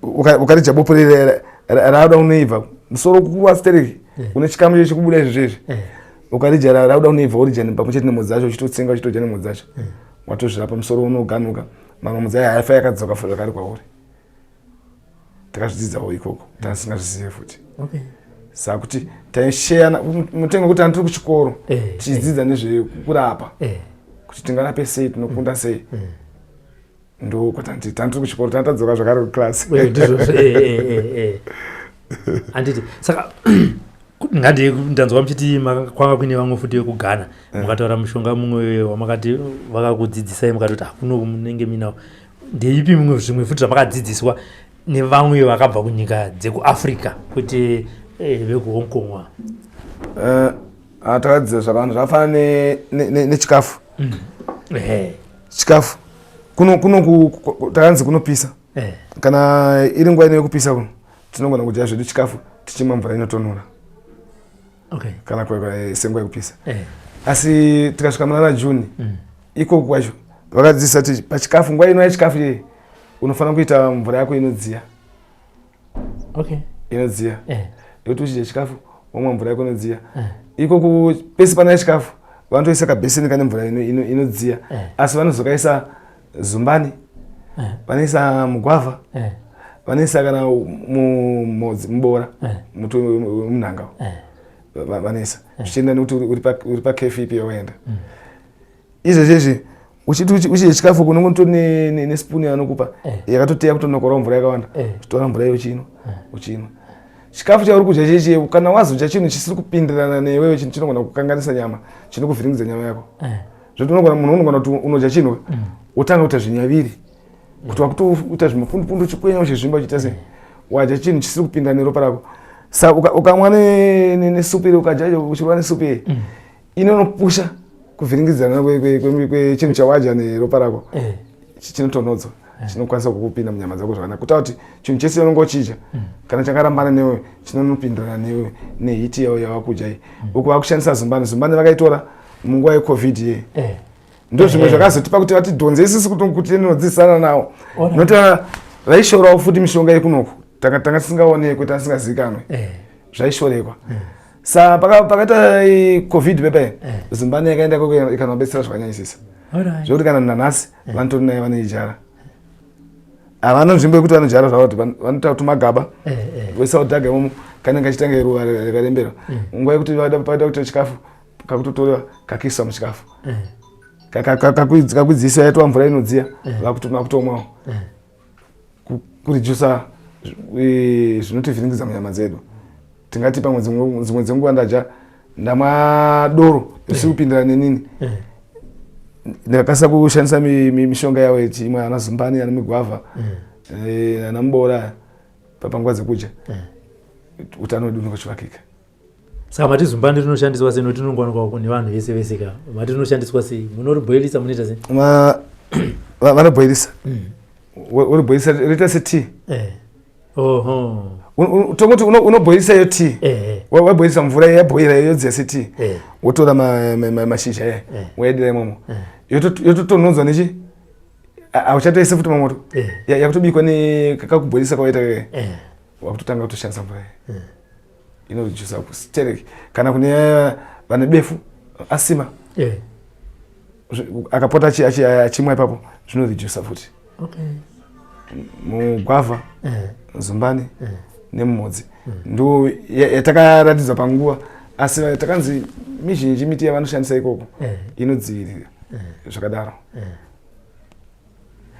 [SPEAKER 2] ukaridya bopo riri rauda unoibva musoro kuwa stereki une chikamu chekubuda izvezvi ukaridya rauda unoibva uridya pamwe chete nemodzi dzacho uchitotsenga uchitodya nemodzi dzacho watozvirapa musoro unoganuka maromodza aya haifa yakadzoka zvakare kwauri. Takazvidzidzawo ikoko tasingazvizive futi saka kuti taisheyana mutengo kuti tiri kuchikoro tichidzidza nezvekurapa kuti tingarape sei tinokunda sei ndo kwatanditi tiri kuchikoro tadzoka zvakare kuklasi
[SPEAKER 1] handiti saka ngandei ndanzwa muchiti kwanga kuine vamwe futi vekugana mukataura mushonga mumwe wamakati vakakudzidzisai mukati kuti hakuno munenge minawo ndeipi mimwe zvimwe futi zvamakadzidziswa nevamwe vakabva kunyika dzekuAfrica kuti vekuHong Kong
[SPEAKER 2] takadzidza zvakawanda zvakafanana nechikafu chikafu takanzi kunopisa kana iri nguva ino yekupisa kuno tinogona kudya zvedu chikafu tichimwa mvura inotonhora kana senguva yekupisa asi tikasvika munana June ikoko kwacho vakadzidzisa kuti pachikafu nguva ino yechikafu iye unofanira kuita mvura yako inodziya yekuti uchidya chikafu womwa mvura yako inodziya ikoko pesi pana chikafu vanotoisa kabheseni kane mvura inodziya asi vanozokaisa zumbani vanoisa mugwavha vanoisa kana mubora muti wemunhanga vanoisa zvichienda nekuti uri pakefi ipi yawaenda izvezvezvi uchidya chikafu kunongotori nesipuni yanokupa yakatoteya kutonokorawo mvura yakawanda uchitora mvura iyo uchinwa chikafu chauri kudya cheche kana wazodya chinhu chisiri kupindirana newewe chinhu chinogona kukanganisa nyama chinokuvhiringidza nyama yako zvotinogona munhu unogona kuti unodya chinhu utanga kuita zvinyaviri kuti wakutoita zvimapundupundu chikwenya uchizvimba uchiita sei wadya chinhu chisiri kupindirana neropa rako saka ukamwa nesupu iri ukadya uchirwa nesupu iyi inonopusha kuvhiringidzana kwechinhu chawadya neropa rako chinotonhodzwa chinokwanisa kukupinda munyama dzako zvakanaka kutaa kuti chinhu chese unonga uchidya kana chakarambana newewe chinonopindirana newewe nehiti yawo yawakudya iyi uku vakushandisa zumbani vakaitora munguwa yecovid ye ndo zvimwe zvakazotipa kuti vatidhonze isisi kuti inodzidzisana nawo nota vaishorawo futi mishonga yekunoku tanga tisingaonekwe tasingazikanwe zvaishorekwa sa pakaita covid pepe Zimbani yakaenda ikanobetsera zvakanyanyisisa zvokuti kana nanhasi vanotori naye vane ijara havana nzvimbo yekuti vanojara zvavo kuti vanoita kuti magaba voisa kudhaga imomo kanenge achitanga iruva rikarembera nguva yekuti paida kuita chikafu kakutotorewa kakiiswa muchikafu kakwidzisa yaitwa mvura inodziya vakutomwawo kurijusa zvinotivhiringidza munyama dzedu tingati pamwe dzimwe dzenguva ndamwa doro isikupindira nenini ndakakasa kushandisa mishonga yawo imwe ana Zimbani ana migwavha ana mubora panguva dzekudya utano hwedu hunokachivakika.
[SPEAKER 1] Saka mati Zimbani rinoshandiswa sei noti rinongwanikwa nevanhu vese vese ka mati rinoshandiswa sei munoriboilisa munoita sei
[SPEAKER 2] vanoboilisa uriboilisa rita setea tongoti unoboilisa iyo tea waboilisa mvura yaboira yodziya setea wotora mashizha woyadira imomo yototonhodzwa nechi hauchatoise futi mamoto yakutobikwa nekakakuboilisa kawaita wakutotanga kutoshandisa mvura inoredusa kustereki kana kune vane befu asima akapota achimwa ipapo zvinoredusa futi mugwavha Zimbani nemumhodzi ndo yatakaratidzwa panguva asi takanzi mizhinji miti yavanoshandisa ikoko inodzivirira zvakadaro.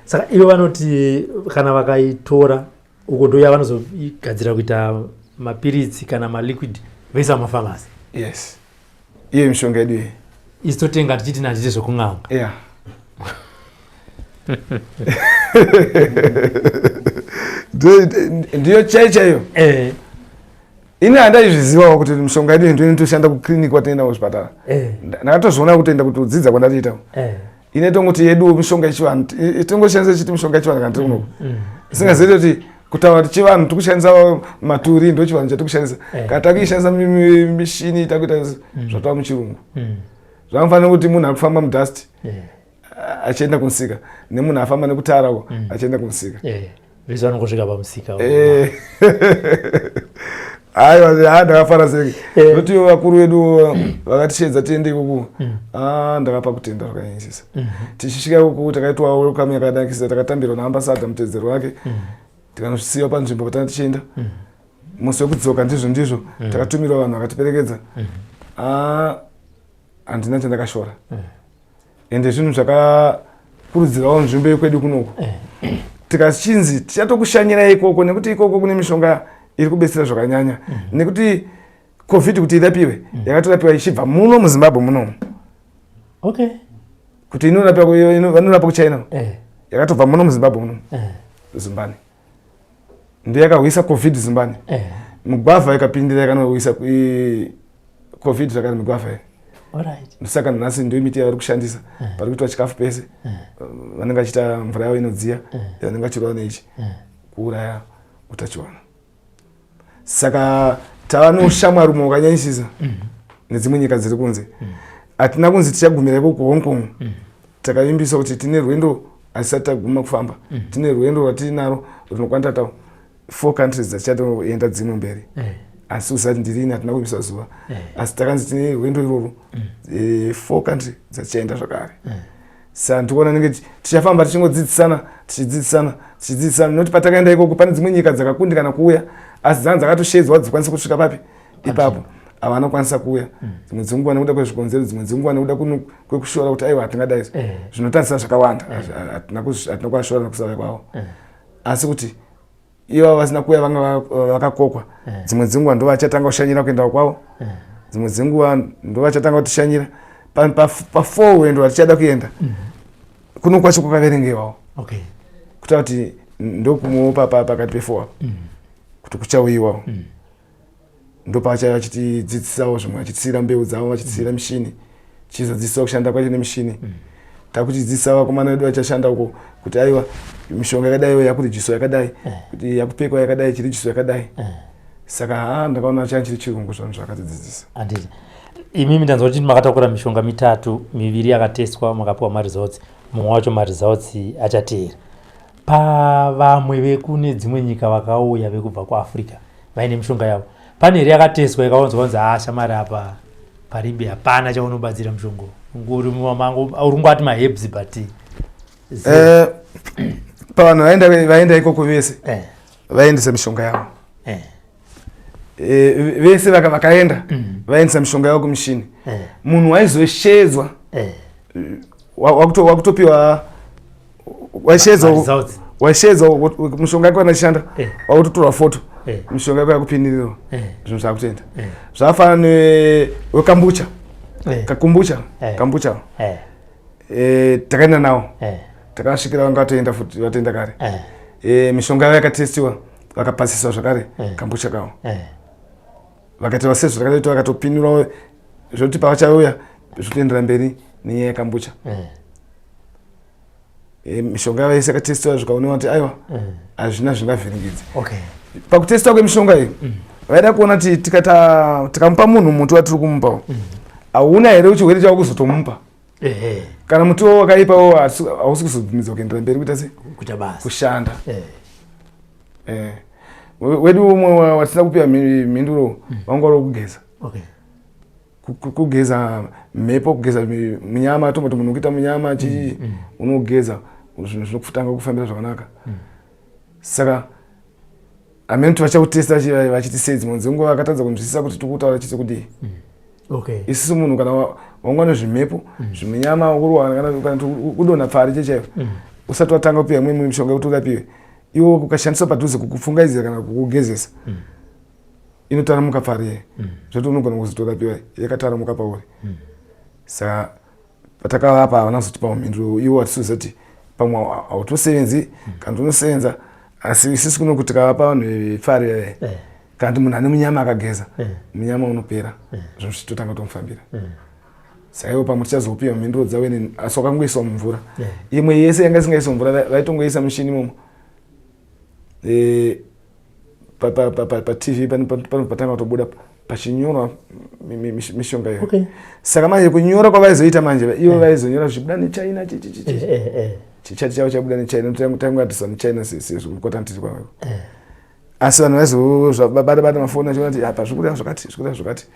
[SPEAKER 1] Saka ivo vanoti kana vakaitora uko ndo yavanozogadzira kuita mapiritsi kana maliquid voisa mumafamasi.
[SPEAKER 2] Yes, iyo mishonga yedu iyi
[SPEAKER 1] isi totenga tichiti nachite zvokung'anga.
[SPEAKER 2] ndiyo chaiyo ini handaizvizivawo kuti mishonga yedu ndo inotoshanda kukliniki watoenda kuzvipatara ndakatozviona kutoenda kutodzidza kwandatiita ine tongoti yedu mishonga yechivanhu tongoshandisa chiti mishonga yechivanhu kana tiri kunoku isingazivi kuti kutaura kuti chivanhu tikushandisa maturi ndo chivanhu chatikushandisa kana takuishandisa mishini takuita zvatawa muchirungu zvanofanira kuti munhu akufamba mudhasti achienda kumusika nemunhu afamba nekutara uko achienda kumusika
[SPEAKER 1] vese vanongosvika pamusika
[SPEAKER 2] aiwa ndakafara seki noti vakuru vedu vakatishedza tiende ikoko ndakapa kutenda zvakanyanyisisa tichisvika ikoko takaitwa welcome yakanakisa takatambirwa naambasada mutedzero wake tikanosisiwa panzvimbo patanga tichienda musi wekudzoka ndizvo takatumirwa vanhu vakatiperekedza handina chandakashora ende zvinhu zvakakurudzirawo nzvimbo yekwedu kunoko tikachinzi tichatokushanyirai ikoko nekuti ikoko kune mishonga iri kubetsera zvakanyanya nekuti covid kuti irapiwe yakatorapiwa ichibva muno muZimbabwe munomu kuti vanorapa kuchina yakatobva muno muZimbabwe munomu Zimbani ndiyo yakahwisa covid Zimbani mugwavha ikapindira yakanohwisa covid zvakare mugwavha ndosaka nhasi ndio miti yavari kushandisa pari kuitwa chikafu pese vanenge vachiita mvura yavo inodziya vanenge vachirova neichi kuuraya utachiwana. Saka tava neushamwari rumwe wakanyanyisisa nedzimwe nyika dziri kunze hatina kunzi tichagumira ikoko kuHong Kong takavimbisa kuti tine rwendo asisati taguma kufamba tine rwendo rwatinaro rinokwanisa tawo 4 countries dzatichatoenda dzimwe mberi asi usati ndirini hatina kuvimbisa zuva asi takanzi tine rwendo iroro 4 country dzatichaenda zvakare saka ndikuona nenge tichafamba tichidzidzisana noti patakaenda ikoko pane dzimwe nyika dzakakundikana kuuya asi dzanga dzakatoshedzwa dzikwanisa kusvika papi ipapo havana kwanisa kuuya dzimwe dzenguva nekuda kwezvikonzero dzimwe dzenguva nekuda kwekushora kuti aiwa hatingadai zvinotarisira zvakawanda hatina kwashora nekusauya kwavo asi kuti ivo vasina kuuya vanga vakakokwa dzimwe dzenguva ndo vachatanga kushanyira kuendawo kwavo dzimwe dzenguva ndo vachatanga kutishanyira pa4 rwendo ratichada kuenda kuno kwacho kwakaverengewawo kuta kuti ndokumwewo pakati pe4 kuti kuchauyiwawo ndo pachava vachitidzidzisawo zvimwe vachitsira mbeu dzavo vachitsira mishini chizodzidzisawo kushanda kwacho nemishini takuchidzidzisa vakomana vedu vachashanda uko kuti aiwa mishonga yakadai yakurijiswa yakadai kuti yakupekwa yakadai chirijiso yakadai saka ndakaona chanchiri chirungu zvakatidzidzisa.
[SPEAKER 1] Handiti imimi ndanzwa kuti makatakura mishonga 3, 2 yakatestwa makapiwa maresults, mumwe wacho maresults achateera. Pavamwe vekune dzimwe nyika vakauya vekubva kuAfrica vaine mishonga yavo, pane here yakatestwa ikaonzwa kunzi shamari apa parimbe hapana chaunobatsira mushonga uri ngati maherbs but
[SPEAKER 2] pavanhu vaenda ikoko vese vaendesa mishonga yavo vese vakaenda vaendesa mishonga yavo kumishini. Munhu waizoshedzwa wakutopiwa waishedzwa mishonga yako yanashanda wakutotorwa foto mishonga yako yakupindirirwa zvinhu zvakutenda zvafana newekambucha kambucha takaenda nawo takasvikira vanga vatoenda futi vatenda kare mishonga yavo yakatestiwa vakapasiswa zvakare kambucha kavo vakaita sezvo zvakatoita vakatopindirwa zvokuti pavachauya zvotoendera mberi nenyaya yekambucha. Mishonga yavo yese yakatestiwa zvikaonekwa kuti aiwa hazvina zvingavhiringidze. Pakutestiwa kwemishonga iyi vaida kuona kuti tikamupa munhu muti watiri kumupawo hauna here chirwere chavo kuzotomupa kana muti wavo wakaipawo hausi kuzobvumidza kuendera mberi kuita sei kushanda. Wedu umwe watisina kupiwa mhinduro vanga vari kugeza kugeza mhepo kugeza munyama tomboti munhu kuita munyama chii unogeza zvinhu zvinokutanga kufambira zvakanaka. Saka amene kuti vachakutesta vachiti sei dzimwe dzenguva vakatadza kunzwisisa kuti tikutaura chiti kudii. Isusu munhu kana wanga nezvimhepo zvimunyama kana kudonha pfari chechaivo usati watanga kupiwa imwe mishonga yekuti urapiwe iwo ukashandisa padhuze kukufungaizira kana kukugezesa inotaramuka pfari zvoti unogona kuzotorapiwa yakataramuka pauri. Saka patakavapa havana kuzotipawo mhinduro iwo watisiuza kuti pamwe hautosevenzi kana unosevenza asi isisi kuno kuti tikavapa vanhu vepfari kandi munhu ane munyama akageza munyama unopera zvinhu zvichitotanga kutomufambira. Saka iwo pamwe tichazopiwa mhinduro dzavo asi wakangoiswa mumvura imwe yese yanga isingaiswa mumvura vaitongoisa mushini imomo patv patanga kutobuda pachinyorwa mishonga iyo. Saka manje kunyora kwavaizoita manje ivo vaizonyora zvichibuda nechina chichati chavo chabuda nechina tangatiswa nechina sezvikukwata ntiri kwavo asi vanhu vaizobata mafoni achiona kuti apa zvikureva zvakati.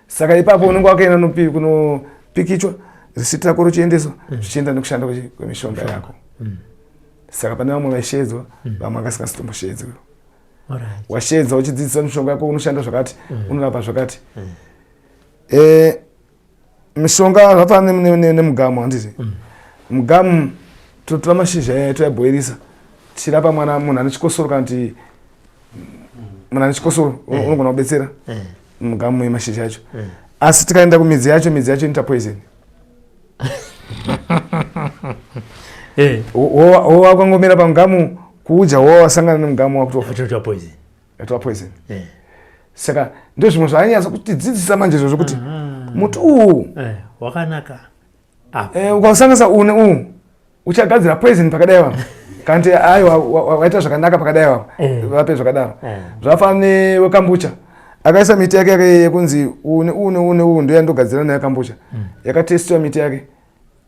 [SPEAKER 2] Saka ipapo unenge wakaenda kunopikichwa risiti rako rochiendeswa zvichienda nekushanda kwemishonga yako. Saka pane vamwe vaishedzwa vamwe akasingazitomboshedzwa. Washedzwa uchidzidzisa mishonga yako unoshanda zvakati unorapa zvakati. Mishonga zvafana nemugamu handiti mugamu totora mashizha toyabhoirisa tichirapa munhu ane chikosoro kana kuti munhu ane chikosoro unogona kubetsera mugamu yemashizha yacho asi tikaenda kumidzi yacho inoita poison. Wakangomera pamugamu kuudya wasangana nemugamu wakutofa poison. Saka ndio zvimwe zvaanyasa kutidzidzisa manje izvozvo kuti muti uwu
[SPEAKER 1] wakanaka
[SPEAKER 2] ukasanganisa uwu uchagadzira poison pakadai wapa kanti aiwa waita zvakanaka pakadai wapa vape zvakadaro. Zvafana newekambucha akaisa miti yake yekunzi uwu ndio yandogadzira nayo kambucha yakatestiwa miti yake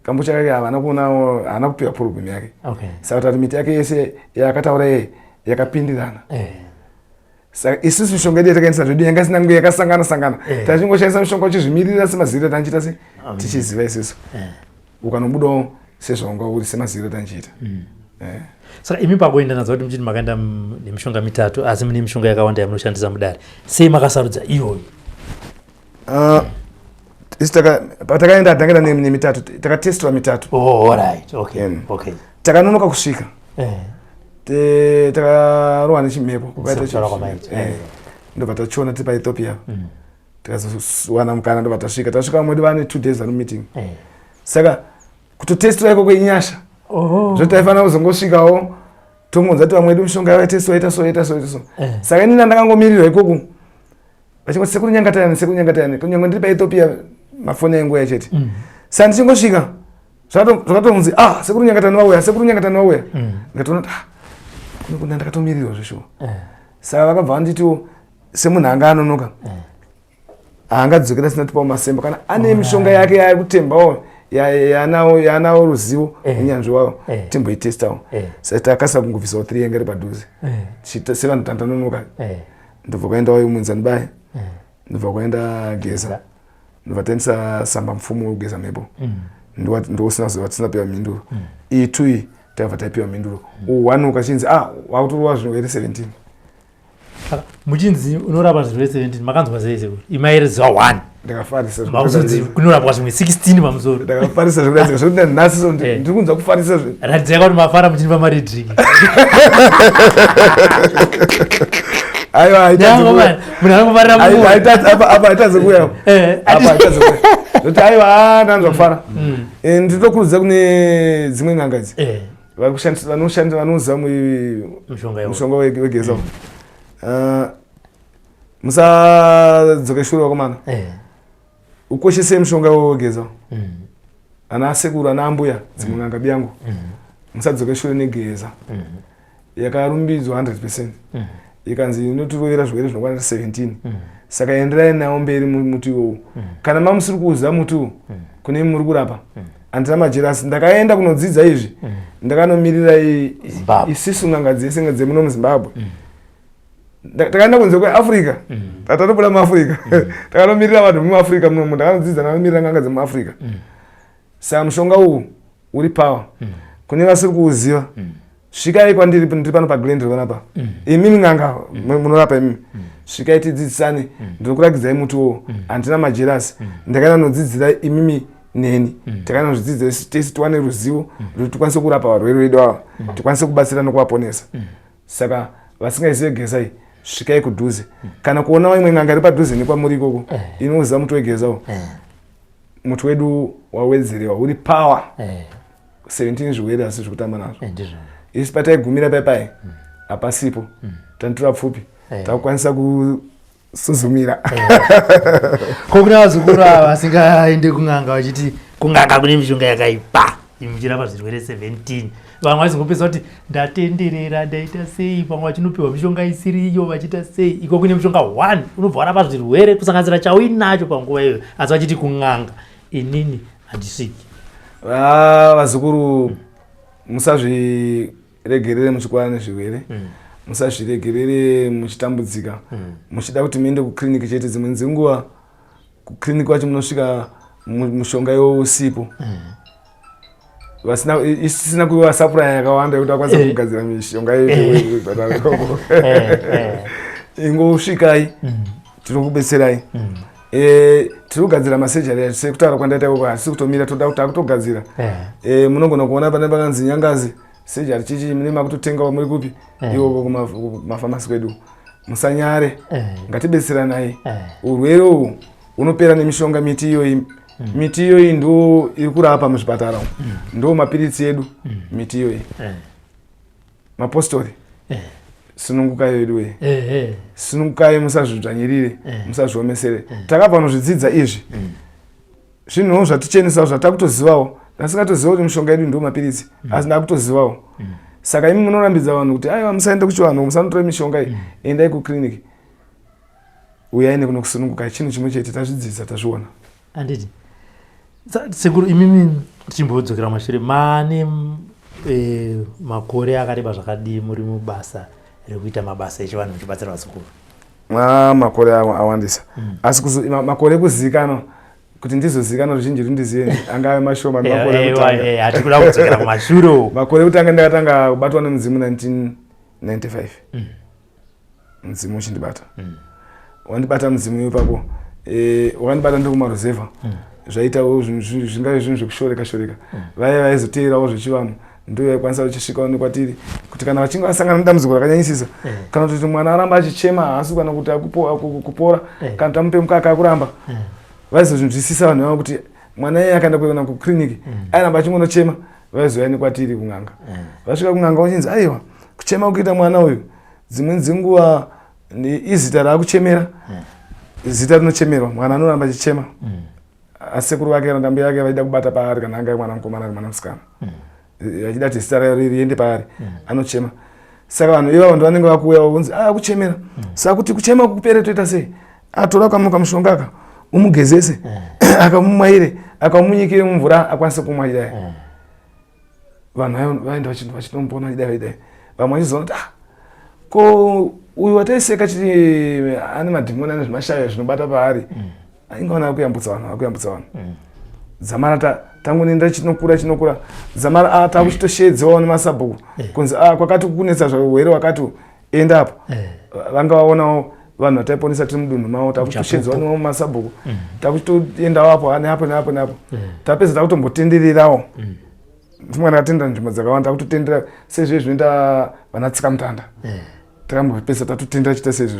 [SPEAKER 2] kambucha yake havana kupiwa problem yake. Saka kuti miti yake yese yakataura yeye yakapindirana. Saka isusu mishonga yedu yatakaendesa zvedu yanga isina kunge yakasangana tachingoshandisa mishonga uchizvimirira semaziviro atanchiita se tichiziva isusu ukanobudawo sezvawanga uri semaziviro atanchiita.
[SPEAKER 1] Saka imi pakuenda nadzo kuti muchiti makaenda nemishonga 3 asi mune mishonga yakawanda yamunoshandisa mudare sei makasarudza iyoyo?
[SPEAKER 2] Patakaenda takaenda nemitatu takatestiwa mitatu. Takanonoka kusvika takarohwa nechimhepo ndobva tachiona tiri paethiopia tikazowana mukana ndobva tasvika mwedu vane 2 days vari meeting. Saka kutotestiwa ikoko inyasha zvoti taifanira kuzongosvikawo tomonza kuti vamwedu mishonga yavaitestiwa ita so. Saka inini ndakangomirirwa ikoko vachingoti sekunyangatayani kunyange ndiri paethiopia mafoni ainguya chete. Saka ndichingosvika zvakatonzi sekunyangatani wauya ndikatoona kuti kune ndakatomirirwa zveshuwa saka vakabva vanditiwo semunhu anga anonoka haangadzokera asina tipawo masemba kana ane mishonga yake yaari kutembawo yaanawo ruzivo unyanzvi wawo timboitestawo saka takasisa kungobvisawo 3 yanga iri padhuze sevanhu tandanonoka ndobva kwaendawo munzanibai ndobva kwaenda Geza ndobva taendesa Samba Mfumo wekugeza mhepo ndosina zuva tisina piwa mhinduro itui tabva taipiwa mhinduro uwanuka chinzi wakutorwa zvirwere 17
[SPEAKER 1] muchinzi unorapa zvirwere 17 makanzwa sei sekuru imairiziwa 1
[SPEAKER 2] ndakafarisa
[SPEAKER 1] makusudzi kunorapwa zvimwe 16 pamusoro
[SPEAKER 2] ndakafarisa zvekudaizika zvokuti nhasi ndiri kunzwa kufarisa
[SPEAKER 1] ratidzai kuti mafara muchinipa maredriki
[SPEAKER 2] aiwa
[SPEAKER 1] munhu anokufarira
[SPEAKER 2] aitadzokuya zoti aiwa ndanzwa kufara nditokurudzira kune dzimwe n'angadzi vanoza mushonga wegeza musadzoke shure wakomana ukoshesei mushonga wegeza ana asekuru ana ambuya dzimwe n'anga biyangu musadzoke shure negeza yakarumbidzwa 100% ikanzi inotirovera zvirwere zvinokwana 17 saka enderai nawo mberi muti iwowo kana mamusiri kuuza muti uwu kune muri kurapa handina majerasi ndakaenda kunodzidza izvi ndakanomiririra isisu n'anga dzese dzemuno muZimbabwe takaenda kunze kweAfrica tatatobuda muAfrica takanomirira vanhu muAfrica munomu ndakanodzidza ndakanomiririra n'anga dzemuAfrica saka mushonga uwu uri pawa kune vasiri kuuziva svikai kwandiri ndiri pano paGrand panapa imimi n'anga munorapa imimi svikai tidzidzisane ndiri kurakidzai muti uwo handina majerasi ndakaenda nodzidzira imimi neni takaenda nozvidzidzira tese tiwane ruzivo rwekuti tikwanise kurapa varwere vedu ava tikwanise kubatsira nokuvaponesa saka vasingazive gezai svikai kudhuze kana kuonawo imwe n'anga iri padhuze nekwamuri ikoko inoziva muti wegezawo muti wedu wawedzerewa uri pawa 17 zvirwere asi zvekutamba nazvo isi pataigumira paipai hapasipo tanitora pfupi takukwanisa kusuzumira
[SPEAKER 1] kokuna vazukuru ava vasingaende kun'anga vachiti kun'anga kune mishonga yakaipa imuchirapa zvirwere 17 vamwe vazingopesa kuti ndatenderera ndaita sei pamwe vachinopiwa mishonga isiriyo vachiita sei iko kune mishonga 1 unobva warapa zvirwere kusanganisira chauinacho panguva iyoyo asi vachiti kun'anga inini handisviki
[SPEAKER 2] vazukuru musazviregerere muchikwana nezvirwere musazviregerere muchitambudzika muchida kuti muende kukliniki chete dzimwe dzenguva kukliniki wacho munosvika mushonga iwo usipo isisina kuiwa sapuraya yakawanda yekuti akwanisa kugadzira mishonga yeikoko ingosvikai tirokubetserai tiri kugadzira masejari acho sekutaura kwandaita ikoko hatisi kutomira toda kuti akutogadzira munogona kuona pane pakanzi Nyangazi sejari chichi mune makutotengawo muri kupi ikoko kumafamasi kwedu musanyare ngatibetseranai urwere uhu unopera nemishonga miti iyoyi miti iyoyi ndo iri kurapa muzvipatara ndo mapiritsi edu miti iyoyi mapostori sunungukai yedu we sunungukai musazvidzvanyirire musazviomesere takabva nozvidzidza izvi zvinhuwo zvatichenesa zvatakutozivawo ndasingatozivao kuti mishonga yedu ndo mapiritsi asi ndakutozivawo saka imi munorambidza vanhu kuti aiwa musaende kuchivanhu musanotora mishonga iyi endai kukliniki uyai nekuno kusunungukai chinhu chimwe chete tazvidzidza tazviona
[SPEAKER 1] handiti sekuru imimi tichimbodzokera mashure mane makore akareba zvakadii muri mubasa rekuita mabasa echivanhu muchibatsira vazukuru
[SPEAKER 2] makore awandisa asi makore ekuzivikanwa kuti ndizozivikanwa ruzhinji rundizive angave mashoma
[SPEAKER 1] hatikuda kudzokera kumashure
[SPEAKER 2] makore ekutanga ndakatanga kubatwa nemudzimu 1995 mudzimu uchindibata wandibata mudzimu ipapo wakandibata ndikumaruzevha zvaitawo zvingave zvinhu zvekushoreka shoreka vaizoteerawo zvechivanhu ndo yaikwanisa uchisvikawo nekwatiri kuti kana vachinge vasangana nedambudziko rakanyanyisisa kana kuti mwana aramba achichema haasi kana kuti kupora kana tamupe mukaka akuramba vaizozvinzwisisa vanhu vavo kuti mwana iye akaenda kuona kukliniki airamba achingonochema vaizouya nekwatiri kun'anga vasvika kun'anga uchinzi aiwa kuchema kuita mwana uyu dzimweni dzenguva izita raakuchemera zita rinochemerwa mwana anoramba achichema asekuru vake ndambi yake vaida kubata paari kana anga mwana mukomana kana mwana musikana vachida kuti zita rayo riende paari anochema saka vanhu ivavo ndo vanenge vakuuya vavunzi kuchemera saka kuti kuchema kupere toita sei atora kamushongaka umugezese akamumwaire akamunyikire mumvura akwanise kumwa idai vanhu vaenda vachitombona idai vamwe vachizoona kuti ko uyu wataiseka chiti ane madhimoni ane zvimashayo zvinobata paari aingaona kuyambutsa vanhu zamara tangoninda chinokura zamara takuchitoshedzewawo nemasabhuku kunzi kwakati kunetsa zvaurwere wakati enda apo vanga vaonawo vanhu vataiponesa tiri mudunhu mavo takutoshedzewa nemasabhuku takuchitoendawo apo neapo tapedza takutombotendererawo ndimwana akatendera nzvimbo dzakawanda takutotendera sezvo zvinoita vanatsika mutanda takambopedza tatotendera chita sezvo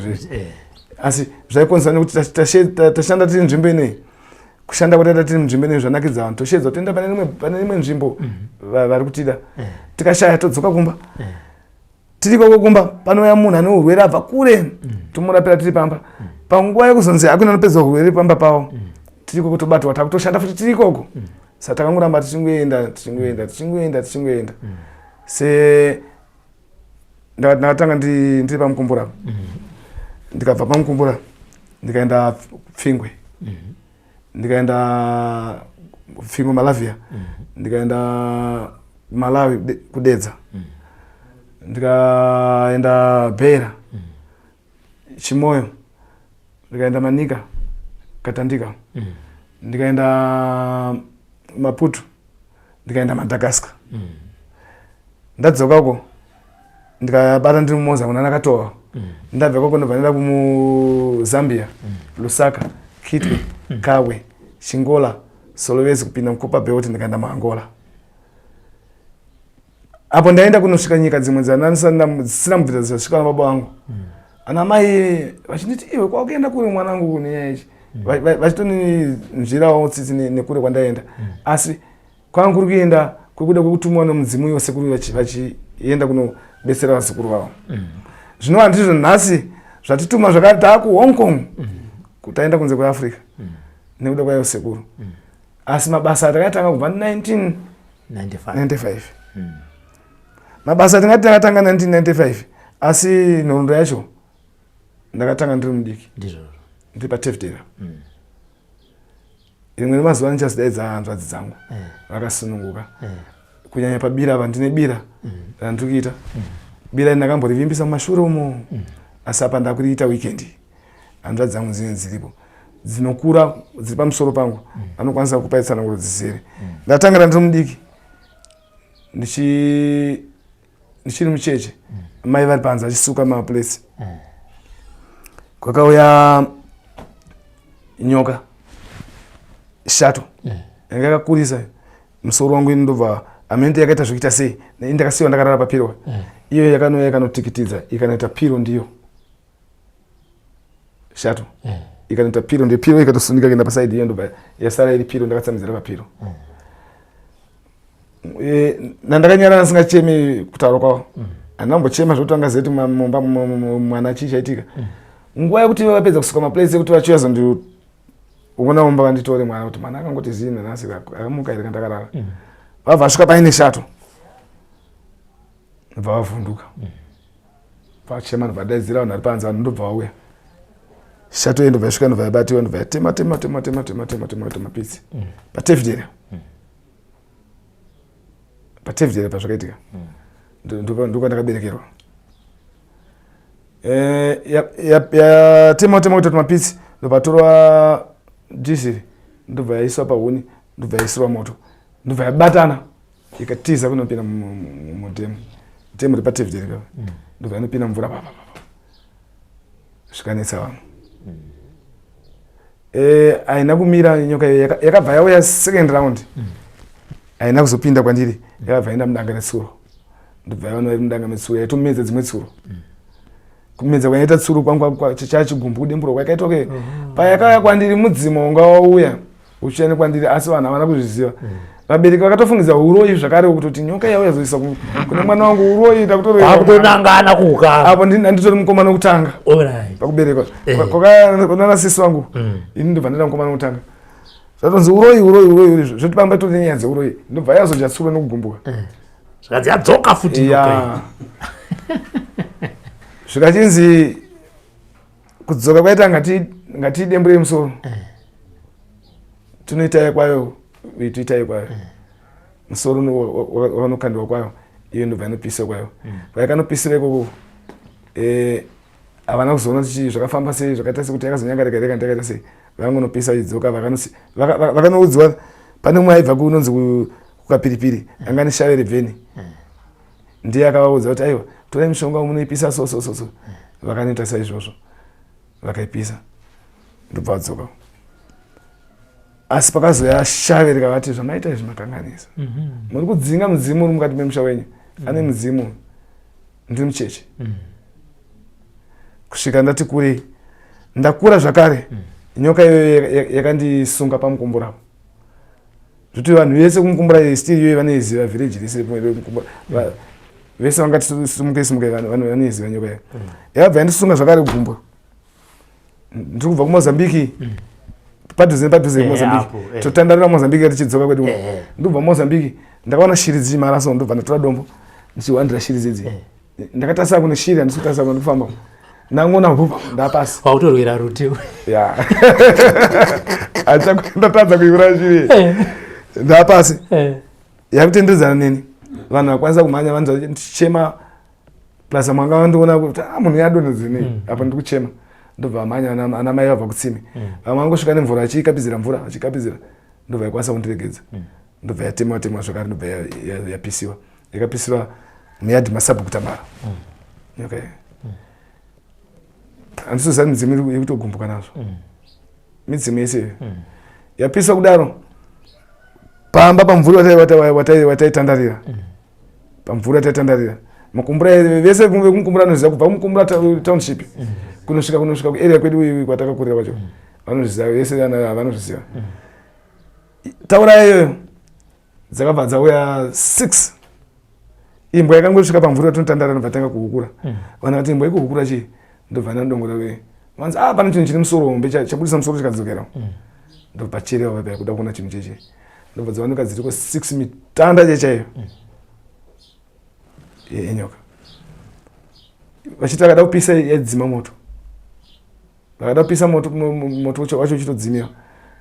[SPEAKER 2] asi zvaikonzera nekuti tashanda tiri nzvimbo inei kushanda kwataita tiri munzvimbo inei zvanakidza vanhu toshedza toenda pane imwe nzvimbo vari kutida tikashaya todzoka kumba tiri koko kumba panouya munhu ane urwere abva kure tomurapira tiri pamba panguva yekuzonzi hakuna anopedza urwere pamba pavo tiri koko tobatwa takutoshanda futi tiri koko saka takangoramba tichingoenda se ndakatanga ndiri pamukumbura ndikabva pamukumbura ndikaenda Pfingwe ndikaenda Pfingwe Malavia ndikaenda Malawi kudedza ndikaenda Beira Chimoyo ndikaenda Manika Katandika ndikaenda Maputo ndikaenda Madagascar ndadzokako ndikabata ndiri mumoza kuna nakatowa ndabva koko ndobva ndaenda kuZambia Lusaka Kitwe Kawe Chingola Solowezi kupinda mukopa Belt ndikaenda muAngola apo ndaenda kunosvika nyika dzimwe sina mubvita dzasvika nababa vangu ana mai vachiniti iwe kwakuenda kuri mwanangu nenyaya ichi vachitoni nzvirawo tsitsi nekure kwandaenda asi kwanga kuri kuenda kwekuda kwekutumwa nemudzimu wesekuru vachienda kunobetsera vasekuru vavo zvino handizvo nhasi zvatituma zvakati taaku Hong Kong kuti aenda kunze kweAfrica nekuda kwaiyo sekuru asi mabasa atakatanga kubva 1995 mabasa atingati takatanga 1995 asi nhoroondo yacho ndakatanga ndiri mudiki ndiri paTefdera rimwe remazuva ndichazidaidza hanzvadzi dzangu vakasununguka kunyanya pabira apa ndine bira randiri kuita bira ndakamborivimbisa mumashure umo asi apa ndakuriita wikendi hanzvadzi dzangu dziripo dzinokura dziri pamusoro pangu vanokwanisa kupa tsananguro dzizere ndatangira ndiri mudiki ndichiri mucheche mai vari panze vachisuka mapuresi kwakauya nyoka shato yanga yakakurisa musoro wangu ini ndobva amende yakaita zvokuita sei ndakasiyiwa ndakarara papiro iyo yakanouya ikanotikitidza ikanoita piro ndiyo shato ikanoita piro ndiyo piro ikatosunika kuenda pasaidi iyo ndobva yasara iri piro ndakatsamidzira papiro nandakanyarara ndisingachemi kutaura kwavo handambochema zvokuti angazeti mumba mwana chii chaitika nguva yekuti vapedza kusuka mapuresi ekuti vachiuya zokuona mumba vanditore mwana kuti mwana akangoti zii nanhasi akamuka here kandakarara vabva vasvika paine shato ndobva vavhunduka vachema ndobva daidzira vanhu vari panze vanhu ndobva vauya shato iyi ndobva yasvika ndobva yabatiwa ndobva yatema pitsi paTefdera pazvakaitika ndokwandakaberekerwa yatema kuita mapitsi ndobva torwa dhisiri ndobva yaiswa pahuni ndobva yaisirwa moto ndobva yabatana ikatiza kunopinda mudhemu dhemu iri paTefdera ndobva inopinda mvura zvikanetsa vanhu haina kumira nyoka iyo yakabva yauya second round haina kuzopinda kwandiri yakabva enda mudanga netsuro ndobva yaona iri mudanga metsuro yaitomedza dzimwe tsuro kumedza kwaiita tsuro kwangu chachigumbu kudemburo kwakaitoke payakauya kwandiri mudzimu wanga wauya uchienda kwandiri asi vanhu havana kuzviziva vabereki vakatofungidzwa uroyi zvakare kutoti nyoka yauya zoisa kune mwana wangu uroyi
[SPEAKER 1] takutonangana kuka
[SPEAKER 2] apo handitori mukomana wekutanga pakuberekwa kwakanana sisi wangu ini ndobva ndaita mukomana wekutanga zvatonzi uroyi zvotipamba toti nenyaya dzeuroyi ndobva yazodya tsuro nekugumbuka
[SPEAKER 1] zvikadzi yadzoka futi
[SPEAKER 2] zvikachinzi kudzoka kwaita ngati dembure musoro tunoita kwayo vituita kwayo musoro wanokandiwa kwayo iyo ndobva inopisa kwayo kwaikanopisira ikoko havana kuzoona tichi zvakafamba sei zvakaita sekuti yakazonyangarika ndakaita sei vangonopisa idzoka vakanoudzwa pane mumwe aibva kunonzi kukapiripiri anga neshavere bveni ndiye akavaudza kuti aiwa torai mishonga munoipisa so vakanoita saizvozvo vakaipisa ndobva vadzoka asi pakazoya shavere kavati zvamaita izvi makanganisa muri kudzinga mudzimu uri mukati memusha wenyu ane mudzimu ndiri mucheche kusvika ndati kurei ndakura zvakare nyoka iyo yakandisunga pamukumburapo zvoti vanhu vese kumukumbura stiri iyoyo vaneiziva village rese vese vangati simuke vaneiziva nyoka iyo yakabva yandisunga zvakare kugumbura ndiri kubva kumozambiki padhuze kumozambiki totandarira mozambiki tichidzoka kwedu ndobva mozambiki ndakaona shiri dzichimara so ndobva ndatora dombo ndichiwandira shiri dzidzi ndakatasira kune shiri handisi kutasira kuno ndikufamba ndangona hupa ndapasi
[SPEAKER 1] wautorwira rutiwe
[SPEAKER 2] ndatadza kuiura shiri ndapasi yakutendedzana neni vanhu vakwanisa kumhanya vanza ndichichema plus mwanga vandiona kuti munhu yadonhedzini apa ndiri kuchema ndobva vamhanya ana mai vabva kutsime vamwe vangosvika nemvura achikapizira mvura achikapizira ndobva yakwanisa kundiregedza ndobva yatemwa zvakare ndobva yapisiwa yakapisiwa muyadhi masabhu kutambara nyoka iyo handisizoziva midzimu yekutogumbuka nazvo midzimu yese yapiswa kudaro pamba pamvuri wataitandarira pamvuri wataitandarira mukumbura vese vekumukumbura vanoziva kubva kumukumbura township kunosvika kuarea kwedu kwatakakurira kwacho vanozviziva vese vanozviziva taura iyoyo dzakabva dzauya 6 imbwa yakangosvika pamvuri watonotandara nobva tanga kuhukura vanhu vati imbwa ikuhukura chii ndobva ndandongora vanzi pane chinhu chiri musoro hombe chabudisa musoro chikadzokera ndobva chereva vapa kuda kuona chinhu cheche ndobva dzavanika dziriko 6 mitanda chechaiyo yenyoka vachiti vakada kupisa yadzima moto vakada kupisa moto wacho uchitodzimiwa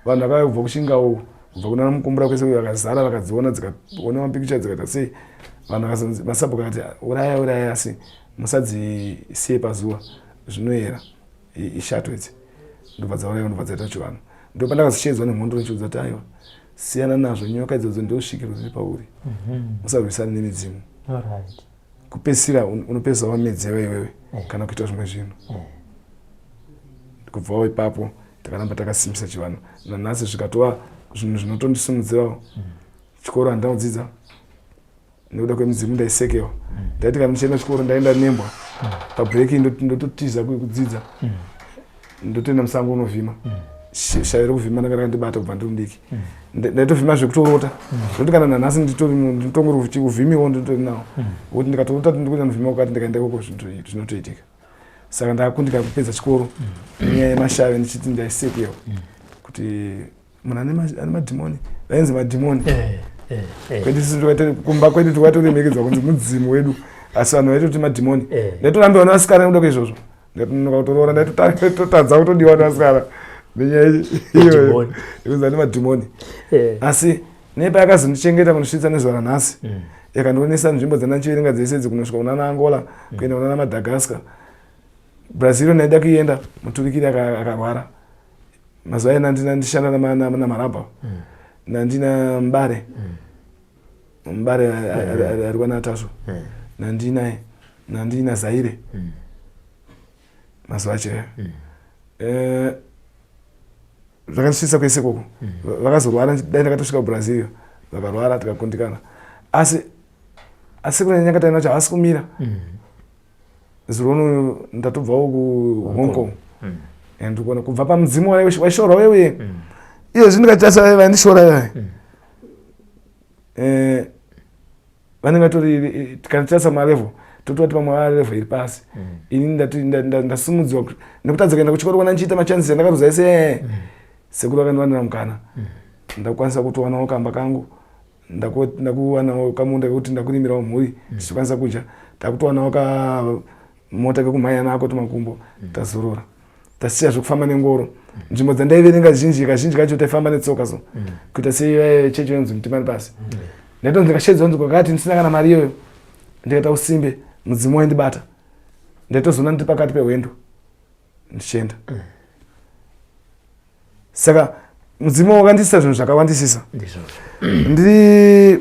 [SPEAKER 2] vanhu vakabva kuchingao kubva kuna mukumbura kwese vakazara vakadziona dzikaona mapikicha dzikaita sei vanhu vakazonzi masabhuka akati uraya asi musadzisiye pazuva zvinoera ishato idzi ndobva dzauraya ndobva dzaita chivanhu ndopa ndakazochedzwa nemhondo nechiudza kuti aiwa siyana nazvo nyoka idzodzo ndosvikiro dziri pauri musarwisane nemidzimu kupesira unopesa wamedzewa iwewe kana kuita zvimwe zvinhu kubvawo ipapo takaramba takasimbisa chivanhu nanhasi zvikatova zvinhu zvinotondisimudzirawo chikoro handinodzidza nekuda kwemidzimu ndaisekewa ndaiti kana ndichienda chikoro ndaenda nembwa pabreaki ndototiza kudzidza ndotoenda musango unovhima shavi rekuvhima ndanga rakandibata kubva ndiri mudiki ndaitovhima zvekutorota ndokuti kana nanhasi nditongori uvhimiwo nditori nawo kuti ndikatorota ndikuenda muvhima kukati ndikaenda ikoko zvinotoitika saka ndakakundika kupedza chikoro nenyaya yemashavi ndichiti ndaisekewa kuti munhu ane madhimoni vainzi madhimoni kumba kwedu tikatoremekedzwa kunzi mudzimu wedu asi vanhu vaitoti madhimoni ndaitorambiwa nevasikana nekuda kwaizvozvo ndaitonoka kutorora ndaitotadza kutodiwa nevasikana nenyaya iyoyo ikunzi ane madhimoni asi nepayakazondichengeta kunosvitsa nezuva ranhasi yakandionesa nzvimbo dzandachiverenga dzese idzi kunosvika kunana Angola kuenda kunana Madagascar Brazil naida kuenda muturikiri akarwara mazuva aya ndishanda namarabha nandina mbare ari kwanatasvo nandina Zaire mazuva acho zvakandisvitsa kwese koko vakazorwara dai ndakatosvika kuBrazil vakarwara tikakundikana asi kunyanya katainacho havasi kumira zirono ndatobvawo kuHong Kong ndikuona kubva pamudzimu waishorwa wewe iyo zvindikatasa vandishora wewe vanenge vatori tikatasa malevel tototi pamwe level iri pasi ini ndasimudziwa nekutadza kuenda kuchikoro kana ndichiita machances andakaruza ese sekuru akandiwanira mukana ndakukwanisa kutowanawo kamba kangu ndakuwanawo kamunda kekuti ndakurimirawo mhuri ndichikwanisa kudya ndakutowanawo mota kekumhanya nako tumakumbo tazorora tasiya zvekufamba nengoro nzvimbo dzandaiverenga kazhinji kacho taifamba netsoka so kuita sechechi yenzi Mutimani pasi ndaito ndikashedzwa nzi kwakati ndisina kana mari iyoyo ndikaita usimbe mudzimu waindibata ndaitozona ndiri pakati pehwendo ndichienda saka mudzimu wakandisa zvinhu zvakawandisisa ndiri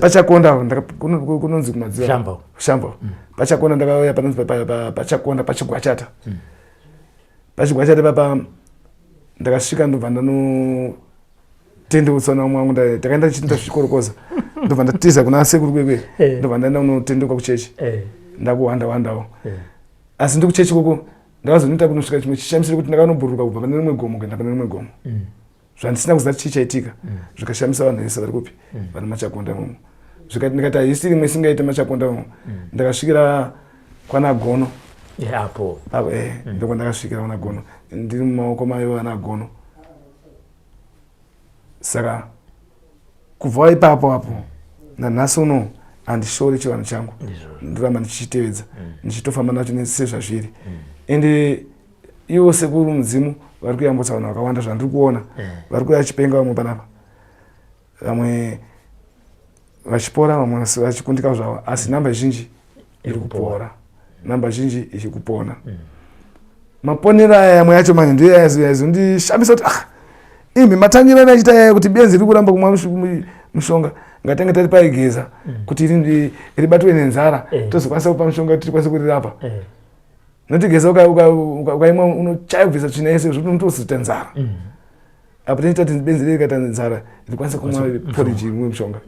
[SPEAKER 2] pachakonda kunonzi kumadziva Shambau pachakonda ndakauya panonzi pachakonda pachigwachata papa ndakasvika ndobva ndanotendeutsa naumwe wangu ndakaenda chiti ndazvikorokoza ndobva ndatiza kuna sekuru kwekwe ndobva ndaenda kunotendekwa kuchechi ndakuhwanda asi ndi kuchechi koko ndakazonoita kunosvika chimwe chishamisire kuti ndakanobhururuka kubva pane rimwe gomo kuenda pane rimwe gomo zvandisina kuziva chii chaitika zvikashamisa vanhu vese vari kupi vane machakonda momo zvikati ndikati haisi rimwe singaite machakonda momo ndakasvikira kwana Gono
[SPEAKER 1] apo
[SPEAKER 2] ndoko ndakasvikira kwana Gono ndiri mumaoko mayo ana Gono saka kubva ipapo apo nanhasi uno handishori chivanhu changu ndoramba ndichitevedza ndichitofamba nacho sezvazviri ende iwo sekuru mudzimu vari kuyambutsa vanhu vakawanda zvandiri kuona vari kuuya chipenga vamwe panapa vamwe vachipora vamwe vachikundika zvavo asi namba zhinji iri kupora namba zhinji ichikupona maponero aya yamwe yacho manje ndiyo yazondishamisa kuti imbi matangira nachita yaya kuti benzi riri kuramba kumwa mushonga ngatange tari paigeza kuti ribatwe nenzara tozokwanisa kupa mushonga kuti tikwanise kurirapa notigeza ukaimwa unochayobvisa tsvina yese zvokuti unotozita nzara apo tinoita kuti benzi riri rikaita nzara rikwanisa kumwa poriji rimwe mushonga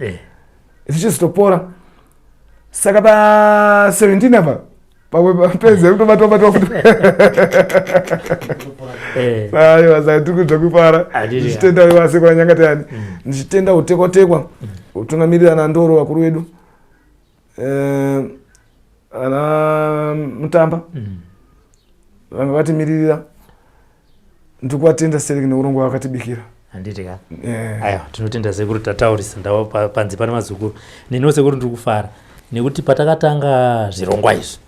[SPEAKER 2] tichizotopora saka pa 17 apa pamwe penzi kutobatwa futi aiwa saka tiri kudya kupara ndichitenda vasekwa nyangatayani ndichitenda utekwa utungamirirana ndoro vakuru vedu ana Mutamba vanga vatimiririra ndikuvatenda sereki neurongo wakatibikira
[SPEAKER 1] handitika aiwa tinotenda sekuru tataurisa ndava panze pane mazukuru neniwo sekuru ndiri kufara nekuti patakatanga zvirongwa izvi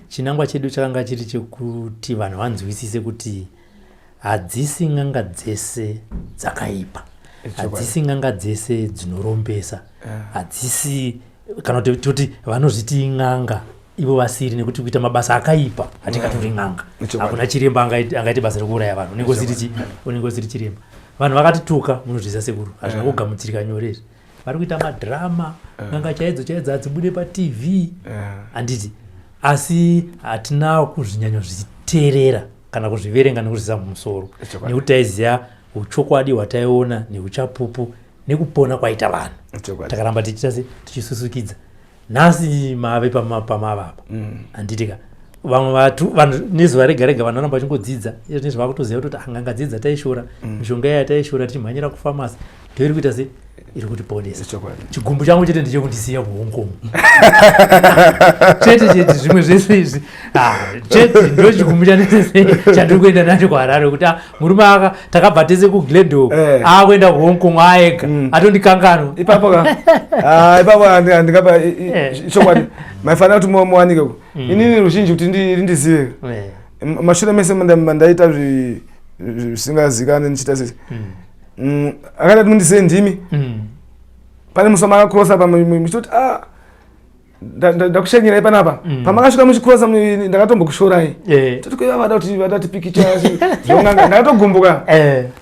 [SPEAKER 1] chinangwa chedu chakanga chiri chekuti vanhu vanzwisise kuti hadzisi n'anga dzese dzakaipa hadzisi n'anga dzese dzinorombesa hadzisi kana kuti vanozviti n'anga ivo vasiri nekuti kuita mabasa akaipa hatingatori n'anga hakuna chiremba angaite basa rekuuraya vanhu unenge usiri chiremba vanhu vakatituka munozvisa sekuru hazvina kugamuchirika nyorezvi vari kuita madhirama n'anga chaidzo hadzibude paTV handiti asi hatina kuzvinyanya zviteerera kana kuzviverenga nekuzvisa mumusoro nekuti taiziva uchokwadi hwataiona neuchapupu nekupona kwaita vanhu takaramba tichisusukidza nhasi mave pamavapa handitika vamwe vanhu nezuva rega rega vanhu vanamba vachingodzidza nezvo vakutoziva kuti n'anga dzidza taishora mishonga iya taishora tichimhanyira kufamasi ndoiri kuita se iri kutiponesa chigumbu changu chete ndechekundisiya kuhongomu chete zvimwe zvese izvi chete ndo chigumbu chandiri kuenda nacho kuHarare kuti murume takabva tese kuGlendow akuenda kuHong aega atondikanganwa
[SPEAKER 2] ipapo handingapa chokwadi maifanira kuti muwanike inini ruzhinji kuti rindizive mashure mese mandaita zvisingazikane ndichita sese akati mundise ndimi pane musoma akakrosa pamichitoti ndakushenyera panapa pamakasvika muchikrosa ndakatombokushorai toti kuiva vada kuti pikicha zvon'anga ndakatogumbuka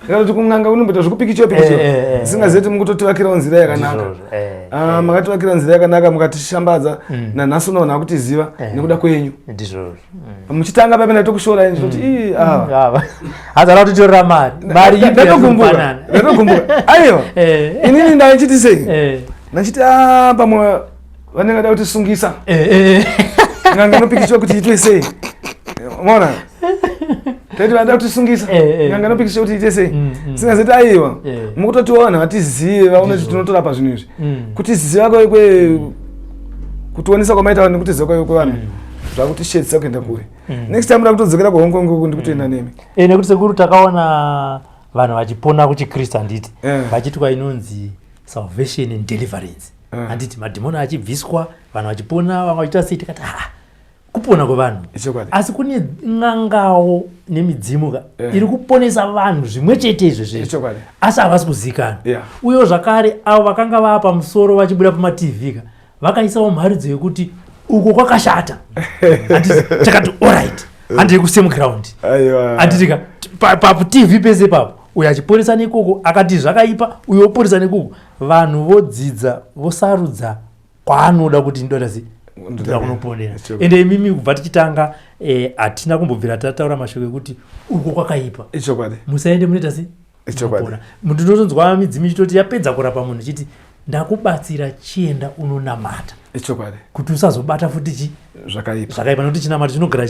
[SPEAKER 2] ndakatoti kun'anga unomboita zvekupikicho zisingazeti mukutotivakirawo nzira yakanaka makativakira nzira yakanaka mukatishambadza nanhasi uno vanhu vakutiziva nekuda kwenyu muchitanga pape ndatokushorai nditoti
[SPEAKER 1] hazara kutitorera mari
[SPEAKER 2] ndatogumbuka aiwa inini ndaichiti sei ndachiti pamwe vanenge da kutisungisa n'anga inopikichwa kuti itwe sei mona taiti vada kutisungisa n'anga inopikichwa kuti ite sei singazeti aiwa mukutotiwa vanhu vatizive vaone kuti tinotorapa zvinhu izvi kutiziva kutionesa kwamaita vanhu nekutiziva kwayo kwevanhu zvakutishedzisa kuenda kure next time da kutodzokera kuHong Kong ndikutoenda nemi
[SPEAKER 1] nekuti sekuru takaona vanhu vachipona kuchikrista handiti vachitwa inonzi salvation and deliverance handiti madhimoni achibviswa vanhu vachipona vamwe vachiita sei tikati kupona kwevanhu asi kune n'angawo nemidzimuka iri kuponesa vanhu zvimwe chete izvezvo asi havasi kuzivikanwa uyewo zvakare avo vakanga vava pamusoro vachibuda pamatv vakaisawo mharidzo yekuti uko kwakashata takati allright handiri kusemuground handitika patv pese papo uyo achiporesa nekoko akati zvakaipa uyo oporesa nekoko vanhu vodzidza vosarudza kwaanoda kuti ndoda kunoponera ende imimi kubva tichitanga hatina kumbobvira tataura mashoko ekuti uko kwakaipa musaende munoita sei muntu unotonzwa midzimu ichitoti yapedza kurapa munhu chiti ndakubatsira chienda unonamata kuti usazobata futi zvakaipa nokuti chinamata chinogara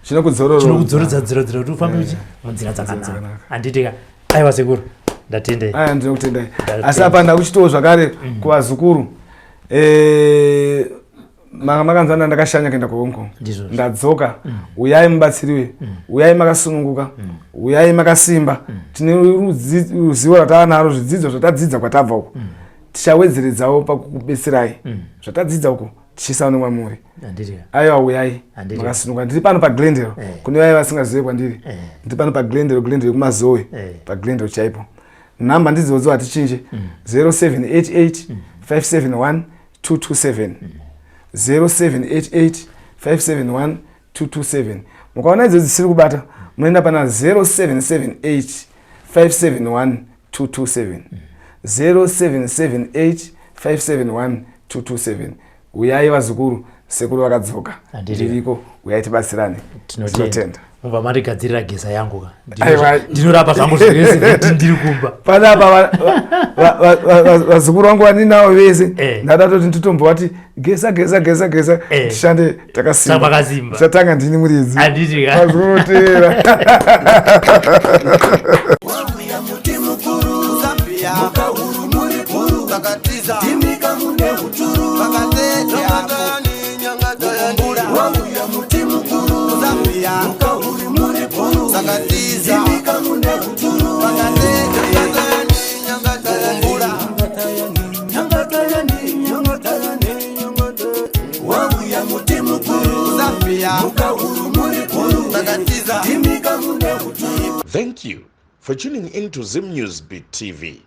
[SPEAKER 1] chinokudzoredzadzira kuti ufambe munzira dzakanaka handitika aiwa sekuru ndatendai
[SPEAKER 2] ndinokutendai asi apa ndakuchitawo zvakare kuvazukuru manga makanzana ndakashanya kuenda kuHong Kong ndadzoka uyai mubatsiriwe uyai makasununguka uyai makasimba tine ruzivo rataanaro zvidzidzo zvatadzidza kwatabva uko tichawedzeredzawo pakukubetserai zvatadzidza uko tichisawo nemwamuri aiwa uyai makasununguka ndiri pano paGlendale kune vaya vasingazive kwandiri ndiri pano paGlendale kumazowe paGlendale chaipo nhamba ndidzodzo hatichinje 0788 571 227 0788 571 227 mukaona idzodzo dzisiri kubata munoenda pana 0778 571 227 0778 571 227 uyai vazukuru sekuru vakadzoka ndiriko uyai tibatsirane tinotenda
[SPEAKER 1] mubva marigadzirira gesa yangu ndinorapa zvangu zvese ndiri kumba
[SPEAKER 2] panapa vazukuru vangu vandinawo vese ndada toti nditombowati gesa tishande takasimba chatanga ndini muridzi azotera
[SPEAKER 3] Thank you for tuning in to Zim News Beat TV.